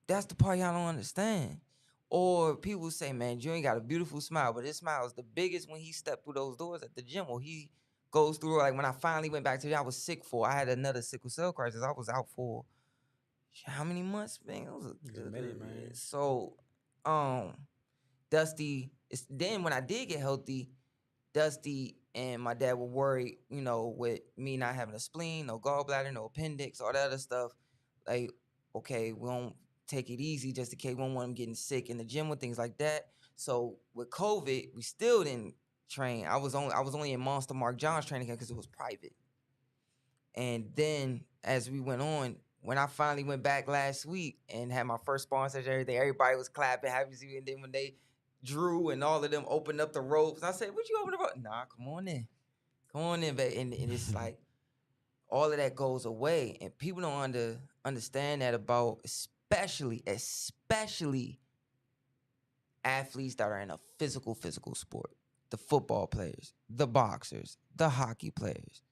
That's the part y'all don't understand. Or people say, man, you ain't got a beautiful smile, but his smile is the biggest when he stepped through those doors at the gym. Or he goes through, like when I finally went back to I was sick for, I had another sickle cell crisis. I was out for how many months, man? It was a minute, man. So, Dusty, then when I did get healthy, Dusty and my dad were worried, you know, with me not having a spleen, no gallbladder, no appendix, all that other stuff. Like, okay, we don't take it easy just in case we don't want him getting sick in the gym with things like that. So with COVID, we still didn't train. I was only in Monster Mark John's training camp because it was private. And then as we went on, when I finally went back last week and had my first sponsor and everything, everybody was clapping, happy to see me. And then when they Drew and all of them opened up the ropes, I said, "What you open the rope?" Nah, come on in, baby. And it's like all of that goes away, and people don't understand that about especially athletes that are in a physical sport, the football players, the boxers, the hockey players.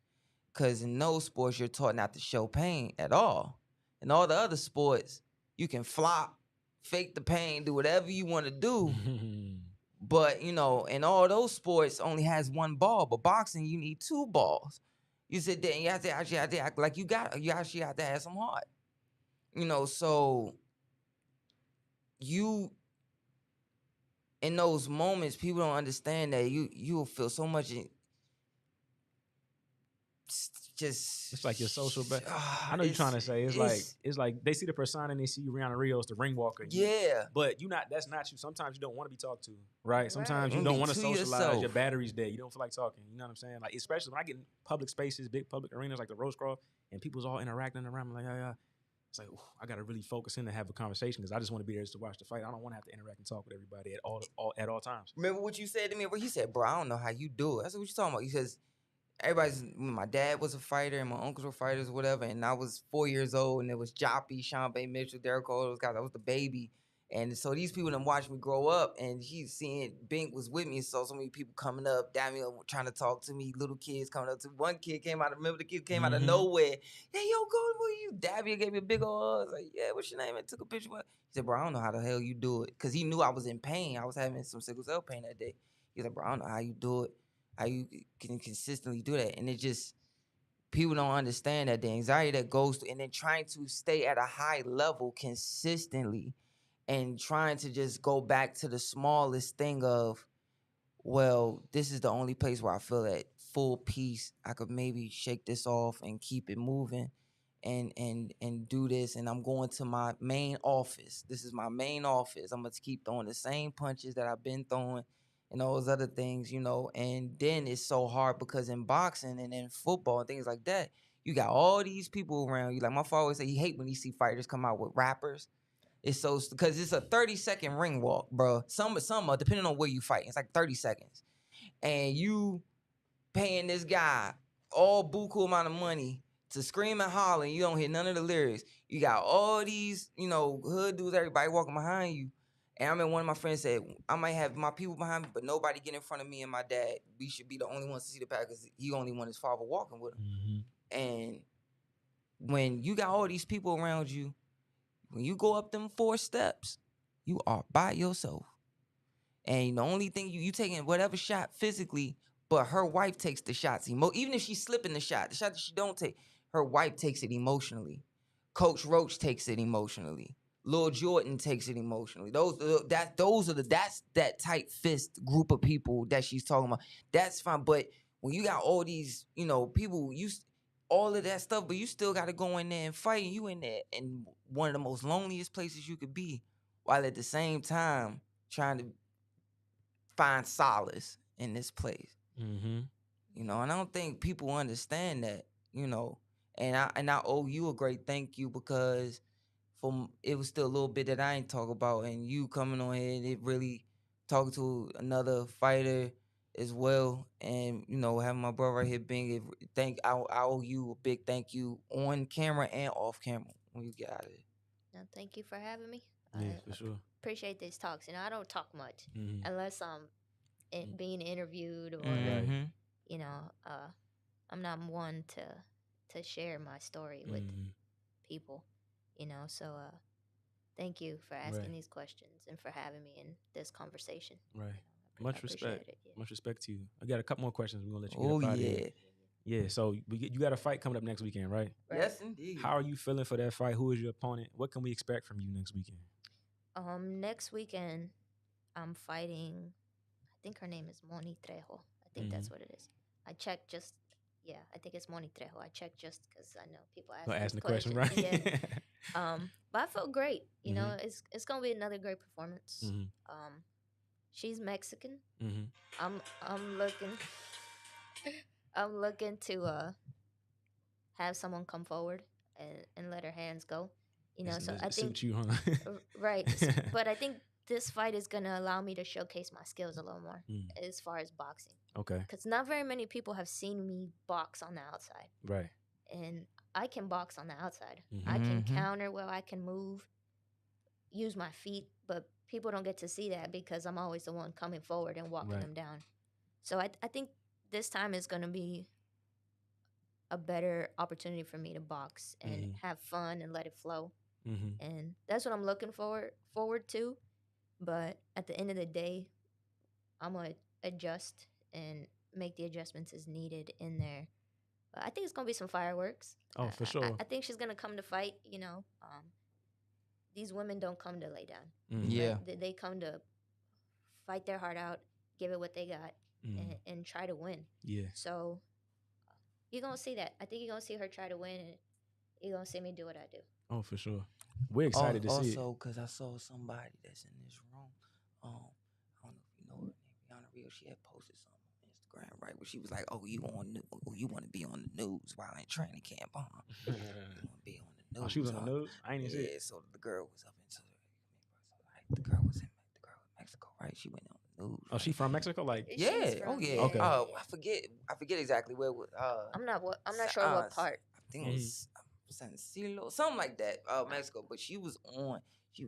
Because in those sports, you're taught not to show pain at all. In all the other sports, you can flop, fake the pain, do whatever you want to do. But, you know, in all those sports only has one ball. But boxing, you need two balls. You sit there and you have to actually have to act like you actually have to have some heart. You know, so you, in those moments, people don't understand that you'll feel so much it's like your social I know you're trying to say it's like they see the persona and they see Rianna Rios, the ring walker. Yeah. But that's not you. Sometimes you don't want to be talked to, right? Sometimes you don't want to socialize. Yourself. Your battery's dead. You don't feel like talking. You know what I'm saying? Like, especially when I get in public spaces, big public arenas like the ROSECROFT, and people's all interacting around me like, yeah. It's like, I got to really focus in and have a conversation because I just want to be there to watch the fight. I don't want to have to interact and talk with everybody at all times. Remember what you said to me? Where he said, bro, I don't know how you do it. I said, what you talking about? He says, my dad was a fighter and my uncles were fighters or whatever, and I was 4 years old, and it was Joppy, Sean Bay Mitchell, Derek Cole, those guys. I was the baby. And so these people done watched me grow up, and he's seeing BINK was with me, and so many people coming up, Daniel trying to talk to me, little kids coming up to me. One kid came out, remember the kid came out of nowhere. Hey, yo, Goldenboy, you Dabby gave me a big old hug. I was like, yeah, what's your name? And took a picture with him. He said, bro, I don't know how the hell you do it. Because he knew I was in pain. I was having some sickle cell pain that day. He said, bro, I don't know how you do it, how you can consistently do that. And it just, people don't understand that the anxiety that goes through, and then trying to stay at a high level consistently, and trying to just go back to the smallest thing of, well, this is the only place where I feel at full peace. I could maybe shake this off and keep it moving and do this. And I'm going to my main office. This is my main office. I'm going to keep throwing the same punches that I've been throwing and all those other things, you know. And then it's so hard because in boxing and in football and things like that, you got all these people around you. Like my father always say, he hate when he see fighters come out with rappers. It's so, because it's a 30-second ring walk, bro. Some depending on where you fight, it's like 30 seconds. And you paying this guy all buku amount of money to scream and holler, and you don't hear none of the lyrics. You got all these, you know, hood dudes, everybody walking behind you. And I remember one of my friends said, I might have my people behind me, but nobody get in front of me and my dad. We should be the only ones to see the pack because he only want his father walking with him. And when you got all these people around you, when you go up them 4 steps, you are by yourself. And the only thing you taking whatever shot physically, but her wife takes the shots. Even if she's slipping the shot that she don't take, her wife takes it emotionally. Coach Roach takes it emotionally. Lil Jordan takes it emotionally. That's that tight fist group of people that she's talking about. That's fine. But when you got all these, you know, people, all of that stuff, but you still got to go in there and fight. And you in there in one of the most loneliest places you could be, while at the same time trying to find solace in this place. and I don't think people understand that, and I owe you a great thank you because it was still a little bit that I ain't talk about, and you coming on here and it really talking to another fighter as well, and having my brother right here being I owe you a big thank you on camera and off camera when you get out of it. No, thank you for having me. Yeah, I for sure. appreciate these talks. I don't talk much Mhm. unless I'm being interviewed or Mhm. I'm not one to share my story with people. So thank you for asking Right. these questions and for having me in this conversation. Right. I Much appreciate respect. it, yeah. Much respect to you. I got a couple more questions. We're gonna let you get Oh up out of yeah. here. Yeah. So you got a fight coming up next weekend, right? Right. Yes, indeed. How are you feeling for that fight? Who is your opponent? What can we expect from you next weekend? Next weekend I'm fighting. I think her name is Moni Trejo. I think that's what it is. I checked just. Yeah, I think it's Moni Trejo. I checked just because I know people ask Asking these the question, questions. right? Yeah. But I felt great. It's gonna be another great performance. She's Mexican. I'm looking. I'm looking to have someone come forward and let her hands go. So I think suit you, huh? right. But I think this fight is gonna allow me to showcase my skills a little more as far as boxing. Okay. Because not very many people have seen me box on the outside. Right. And I can box on the outside. I can counter well. I can move, use my feet, but people don't get to see that because I'm always the one coming forward and walking them down. So I think this time is going to be a better opportunity for me to box and have fun and let it flow. And that's what I'm looking forward to. But at the end of the day, I'm going to adjust and make the adjustments as needed in there. But I think it's going to be some fireworks. Oh, for sure. I think she's going to come to fight, These women don't come to lay down. Yeah. They come to fight their heart out, give it what they got, and try to win. Yeah. So you're going to see that. I think you're going to see her try to win, and you're going to see me do what I do. Oh, for sure. We're excited to see it. Also, because I saw somebody that's in this room. I don't know if you know her name, Rianna Rios. She had posted something on Instagram, right? Where she was like, "Oh, you want to be on the news while in training camp, huh? You want to be on the news." Oh, she was on the news? I ain't even see it. Yeah, so the girl was up into the girl was in Mexico, right? She went on the news. Oh, she from Mexico? Like, yeah. Oh, yeah. Okay. I forget exactly where. I'm not sure what part. I think it was San Silo, something like that. Mexico. But she was on the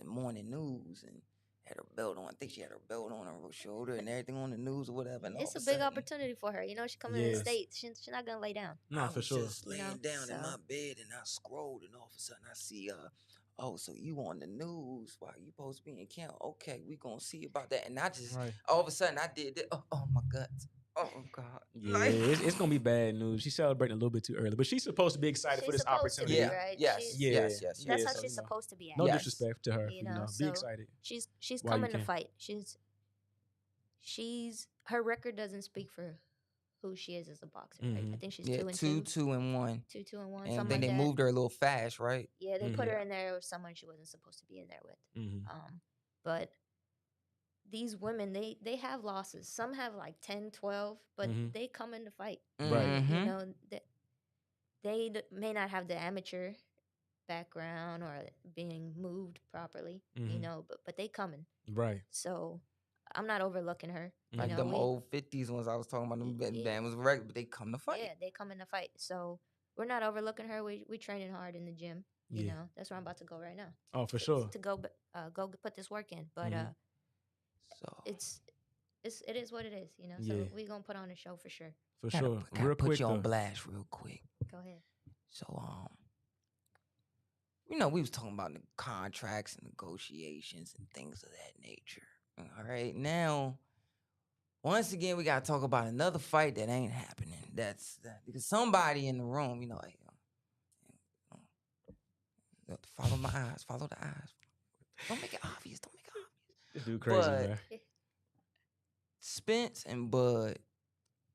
morning news and had her belt on. I think she had her belt on her shoulder and everything on the news or whatever. And it's a big opportunity for her. She's coming to the States. She's not gonna lay down. No, for sure. I was just laying down in my bed and I scrolled and all of a sudden I see oh, so you on the news while you supposed to be in camp? Okay, we gonna see about that. And I just all of a sudden I did that. Oh my guts. Oh God. Yeah, it's gonna be bad news. She's celebrating a little bit too early, but she's supposed to be excited for this opportunity. Yeah, right? Yes. That's how she's supposed to be. No disrespect to her. So be excited. She's coming to fight. She's her record doesn't speak for who she is as a boxer. Right? I think she's 2-2. 2-2-1. 2-2-1. And then they moved her a little fast, right? Yeah, they put her in there with someone she wasn't supposed to be in there with. But these women, they have losses. Some have like 10, 12, but they come in to fight. Right. They may not have the amateur background or being moved properly, but they coming. Right. So I'm not overlooking her. Like them old 50s ones I was talking about, them band was regular, but they come to fight. Yeah, they come in to fight. So we're not overlooking her. We training hard in the gym. That's where I'm about to go right now. Oh, for sure. To go put this work in. But so it is what it is, So we're gonna put on a show for sure. For sure. Real quick, put you on blast real quick. Go ahead. So we was talking about the contracts and negotiations and things of that nature. All right, now once again we gotta talk about another fight that ain't happening. That's because somebody in the room, follow my eyes, follow the eyes. Don't make it obvious. This dude crazy, man. Spence and Bud,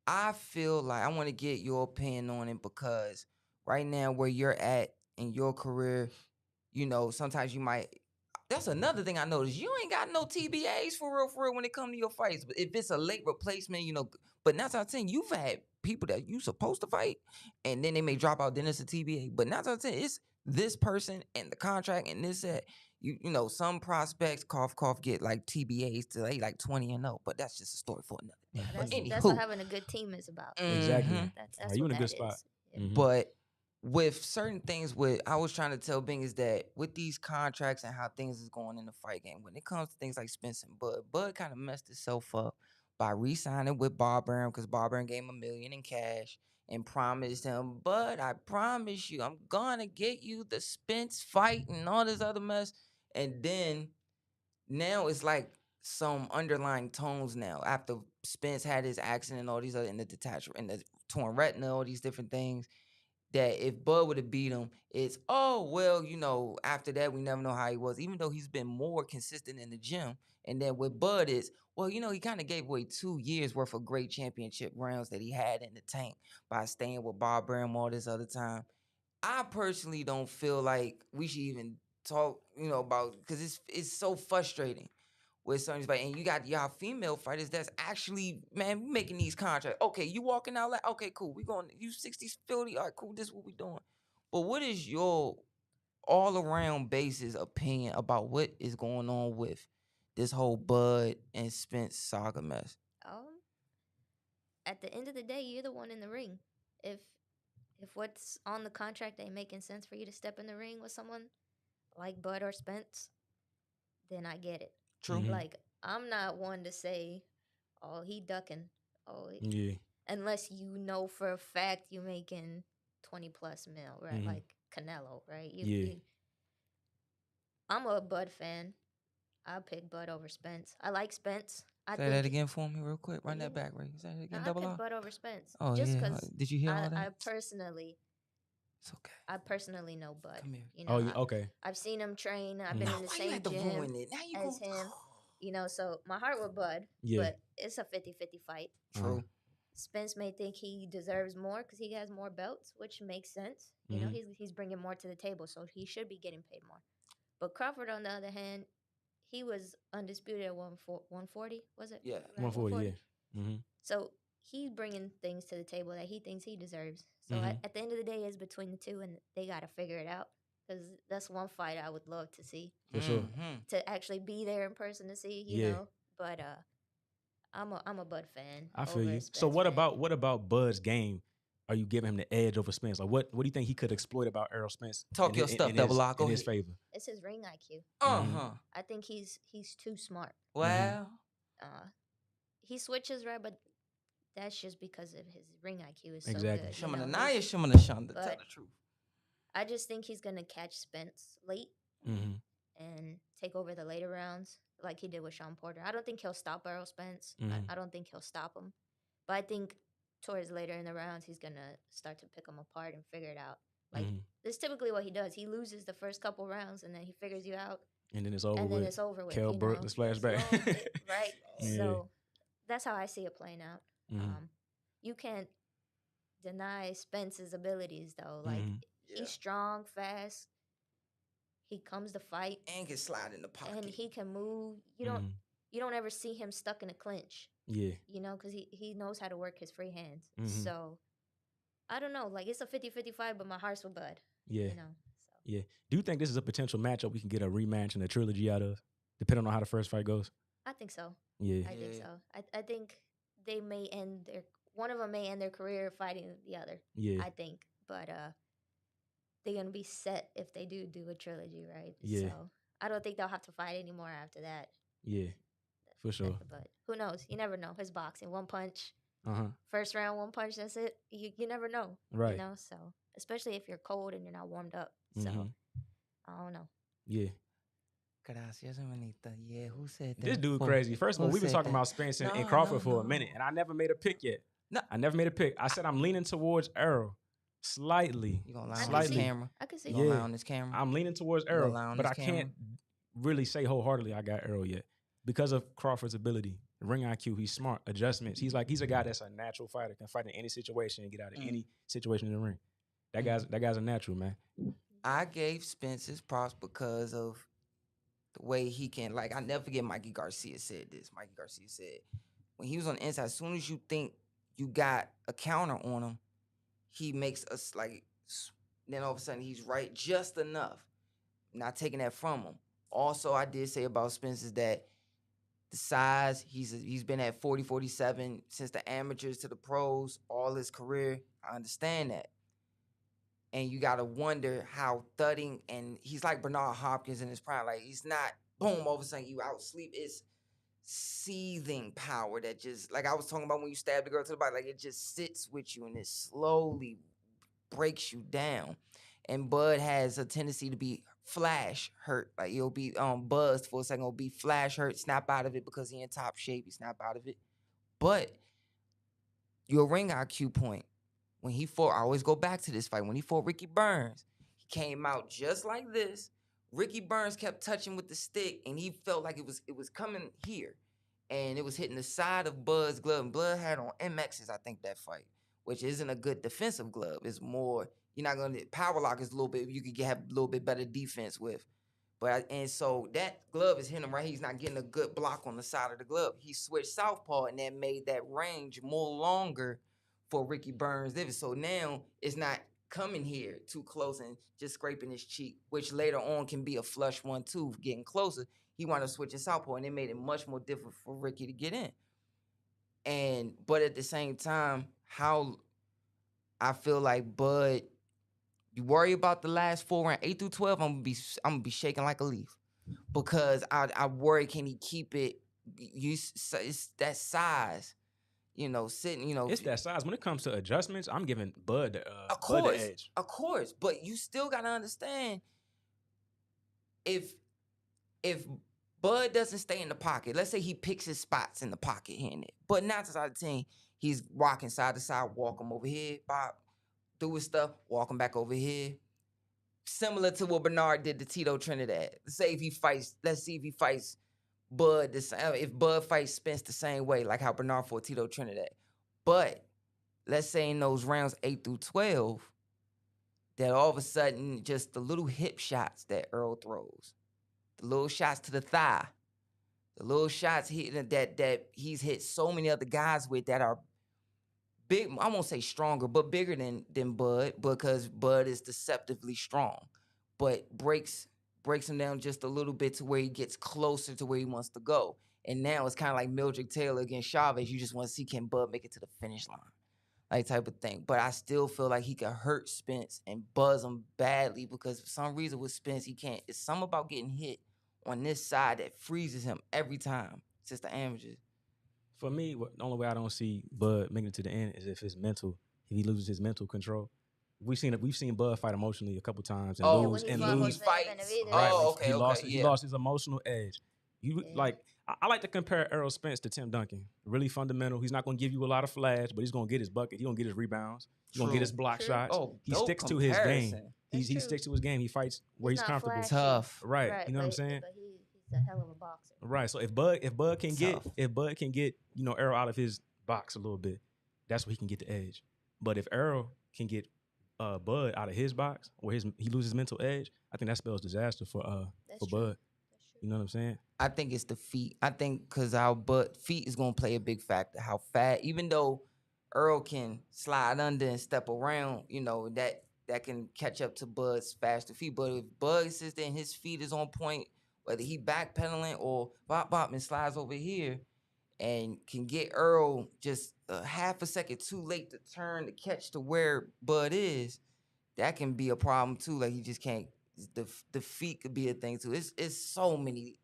I feel like I want to get your opinion on it because right now where you're at in your career, sometimes you might, That's another thing I noticed. You ain't got no TBAs for real when it comes to your fights. But if it's a late replacement, you know. But now I'm saying you've had people that you supposed to fight, and then they may drop out. Then it's a TBA. But now I'm saying it's this person and the contract and this that. You know, some prospects cough get like TBAs to like 20-0, but that's just a story for another day. But That's what having a good team is about. Exactly. That's you what in a that good spot. is. Yeah. But with certain things, I was trying to tell Bing is that with these contracts and how things is going in the fight game, when it comes to things like Spence and Bud kind of messed itself up by re-signing with Bob Burnham because Bob Burnham gave him $1 million in cash and promised him, Bud, I promise you, I'm gonna get you the Spence fight and all this other mess. And then now it's like some underlying tones now after Spence had his accident and all these other in the detachment and the torn retina, all these different things. That if Bud would have beat him, it's, oh, well, you know, after that, we never know how he was, even though he's been more consistent in the gym. And then with Bud, it's, well, you know, he kind of gave away 2 years worth of great championship rounds that he had in the tank by staying with Bob Burnham all this other time. I personally don't feel like we should even talk, you know, about, because it's so frustrating with some of these fights. And you got y'all female fighters that's actually, man, we making these contracts. Okay, you walking out like, okay, cool. We going, you 60s, 50, all right, cool, this is what we doing. But what is your all-around basis opinion about what is going on with this whole Bud and Spence saga mess? At the end of the day, you're the one in the ring. If what's on the contract ain't making sense for you to step in the ring with someone like Bud or Spence, then I get it. True. Like, I'm not one to say, oh, he ducking. Oh, Yeah. Unless you know for a fact you making 20+ mil, right? Like Canelo, right? I'm a Bud fan. I pick Bud over Spence. I like Spence. Say that again for me real quick. Run that back, right? Say that again, I double pick R. Bud over Spence. Oh, just yeah. because Did you hear all that? I personally, it's okay. I personally know Bud. Come here. You know, okay. I've seen him train. I've been in the same gym as him. You know, so my heart with Bud, but it's a 50-50 fight. True. Spence may think he deserves more because he has more belts, which makes sense. You know, he's bringing more to the table, so he should be getting paid more. But Crawford, on the other hand, he was undisputed at 140, was it? Yeah, 140, yeah. So he's bringing things to the table that he thinks he deserves. So at the end of the day, it's between the two, and they got to figure it out. Because that's one fight I would love to see. For sure. To actually be there in person to see, you know. But I'm a Bud fan. I feel you. So what about Bud's game? Are you giving him the edge over Spence? Like what do you think he could exploit about Errol Spence? Talk your stuff, Double Lock. In his favor. It's his ring IQ. I think he's too smart. Well, he switches, right, but that's just because of his ring IQ is so good. Shimon Anaya, Shimon Ashanda, tell the truth. I just think he's gonna catch Spence late and take over the later rounds like he did with Sean Porter. I don't think he'll stop Errol Spence. I don't think he'll stop him. But I think towards later in the rounds, he's gonna start to pick them apart and figure it out. Like this is typically what he does. He loses the first couple rounds and then he figures you out. And then it's over with. It's over with. Kel Burke, the splashback. Right? So that's how I see it playing out. You can't deny Spence's abilities though. Like he's strong, fast. He comes to fight and can slide in the pocket, and he can move. You don't ever see him stuck in a clinch. Yeah, you know, because he knows how to work his free hands. So I don't know. Like it's a 50-50 fight, but my heart's with Bud. Yeah, you know. So. Yeah. Do you think this is a potential matchup we can get a rematch and a trilogy out of, depending on how the first fight goes? I think so. Yeah, I think so. I think they may one of them may end their career fighting the other. Yeah, I think, but they're gonna be set if they do a trilogy, right? Yeah. So I don't think they'll have to fight anymore after that. Yeah, for sure. But who knows? You never know. It's boxing. One punch. Uh-huh. First round, one punch. That's it. You never know. Right. You know. So especially if you're cold and you're not warmed up. So I don't know. Yeah. Gracias, hermanita. Yeah, who said that? This dude crazy. First of all, we've been talking about Spence and Crawford for a minute, and I never made a pick yet. No, I never made a pick. I said I'm leaning towards Errol. Slightly. You gonna lie on this camera? I can see. You gonna lie on this camera? I'm leaning towards Errol, but I can't really say wholeheartedly I got Errol yet because of Crawford's ability, ring IQ. He's smart, adjustments. He's a guy that's a natural fighter, can fight in any situation and get out of any situation in the ring. That guy's a natural, man. I gave Spence his props because of The way he can, like, I never forget Mikey Garcia said this. Mikey Garcia said, when he was on the inside, as soon as you think you got a counter on him, he makes us like, then all of a sudden he's right just enough. Not taking that from him. Also, I did say about Spence is that the size, he's been at 40, 47 since the amateurs to the pros, all his career. I understand that. And you got to wonder how thudding, and he's like Bernard Hopkins in his prime. Like, he's not, boom, all of a sudden you outsleep. It's seething power that just, like I was talking about when you stab the girl to the body, like it just sits with you and it slowly breaks you down. And Bud has a tendency to be flash hurt. Like, he'll be buzzed for a second, he'll be flash hurt, snap out of it because he in top shape, he snap out of it. But your ring IQ point, when he fought, I always go back to this fight, when he fought Ricky Burns, he came out just like this. Ricky Burns kept touching with the stick, and he felt like it was coming here, and it was hitting the side of Bud's glove. And Bud had on MXs, I think, that fight, which isn't a good defensive glove. It's more, you're not gonna, power lock is a little bit, you could have a little bit better defense with. But and so that glove is hitting him right. He's not getting a good block on the side of the glove. He switched southpaw, and that made that range more longer for Ricky Burns. So now it's not coming here too close and just scraping his cheek, which later on can be a flush 1-2, getting closer. He wanted to switch his southpaw, and it made it much more difficult for Ricky to get in. But at the same time, how I feel like Bud, you worry about the last 4 rounds, 8 through 12, I'm gonna be shaking like a leaf, because I worry, can he keep it? It's that size. Sitting, It's that size. When it comes to adjustments, I'm giving Bud the edge. Of course, but you still gotta understand, if Bud doesn't stay in the pocket, let's say he picks his spots in the pocket here and there, but 9 times out of 10, he's walking side to side, walk him over here, Bob, do his stuff, walk him back over here. Similar to what Bernard did to Tito Trinidad. Let's see if he fights Bud, if Bud fights Spence the same way, like how Bernard fought Tito Trinidad. But let's say in those rounds 8 through 12, that all of a sudden just the little hip shots that Earl throws, the little shots to the thigh, the little shots that he's hit so many other guys with that are big. I won't say stronger, but bigger than Bud, because Bud is deceptively strong, but breaks him down just a little bit to where he gets closer to where he wants to go. And now it's kind of like Mildred Taylor against Chavez. You just want to see, can Bud make it to the finish line, like type of thing. But I still feel like he could hurt Spence and buzz him badly, because for some reason with Spence, he can't. It's something about getting hit on this side that freezes him every time since the amateurs. For me, the only way I don't see Bud making it to the end is if it's mental. If he loses his mental control. We've seen Bud fight emotionally a couple times and lose. He fights. Right. Okay. He lost his emotional edge. I like to compare Errol Spence to Tim Duncan. Really fundamental. He's not going to give you a lot of flash, but he's going to get his bucket. He's going to get his rebounds. He's going to get his block shots. He sticks to his game. He sticks to his game. He fights where he's comfortable. Flashy. Tough. Right. You know what I'm saying? But he's a hell of a boxer. Right. So if Bud can get Errol out of his box a little bit, that's where he can get the edge. But if Errol can get Bud out of his box, where he loses mental edge, I think that spells disaster for Bud. You know what I'm saying? I think it's the feet. I think because our feet is gonna play a big factor. How fast, even though Earl can slide under and step around, that can catch up to Bud's faster feet. But if Bud sits there and his feet is on point, whether he backpedaling or bop and slides over here, and can get Earl just a half a second too late to turn to catch to where Bud is, that can be a problem too. Like, he just can't. The feet could be a thing too. It's so many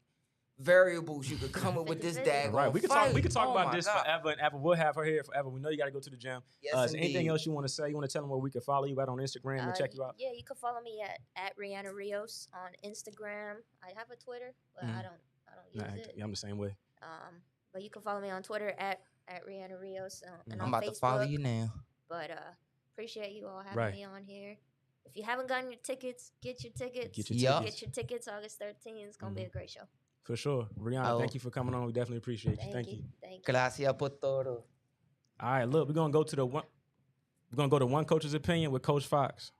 variables you could come up with this daggone right. We could talk Oh about this God. forever and ever. We'll have her here forever. We know you got to go to the gym. Yes, Is there anything indeed. else you want to say? You want to tell them where we can follow you at on Instagram and check you out? Yeah, you can follow me at Rianna Rios on Instagram. I have a Twitter, but I don't use it. Yeah, I'm the same way. But you can follow me on Twitter at Rianna Rios and I'm on about Facebook. to follow you now. But appreciate you all having me on here. If you haven't gotten your tickets, get your tickets. Get your tickets. Get your tickets August 13th. It's going to be a great show. For sure. Rianna, thank you for coming on. We definitely appreciate you. Thank you. Thank you. Gracias por todo. All right, look, we're gonna go to one coach's opinion with Coach Fox.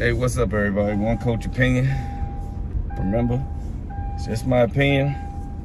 Hey, what's up, everybody? One coach opinion. Remember, it's just my opinion.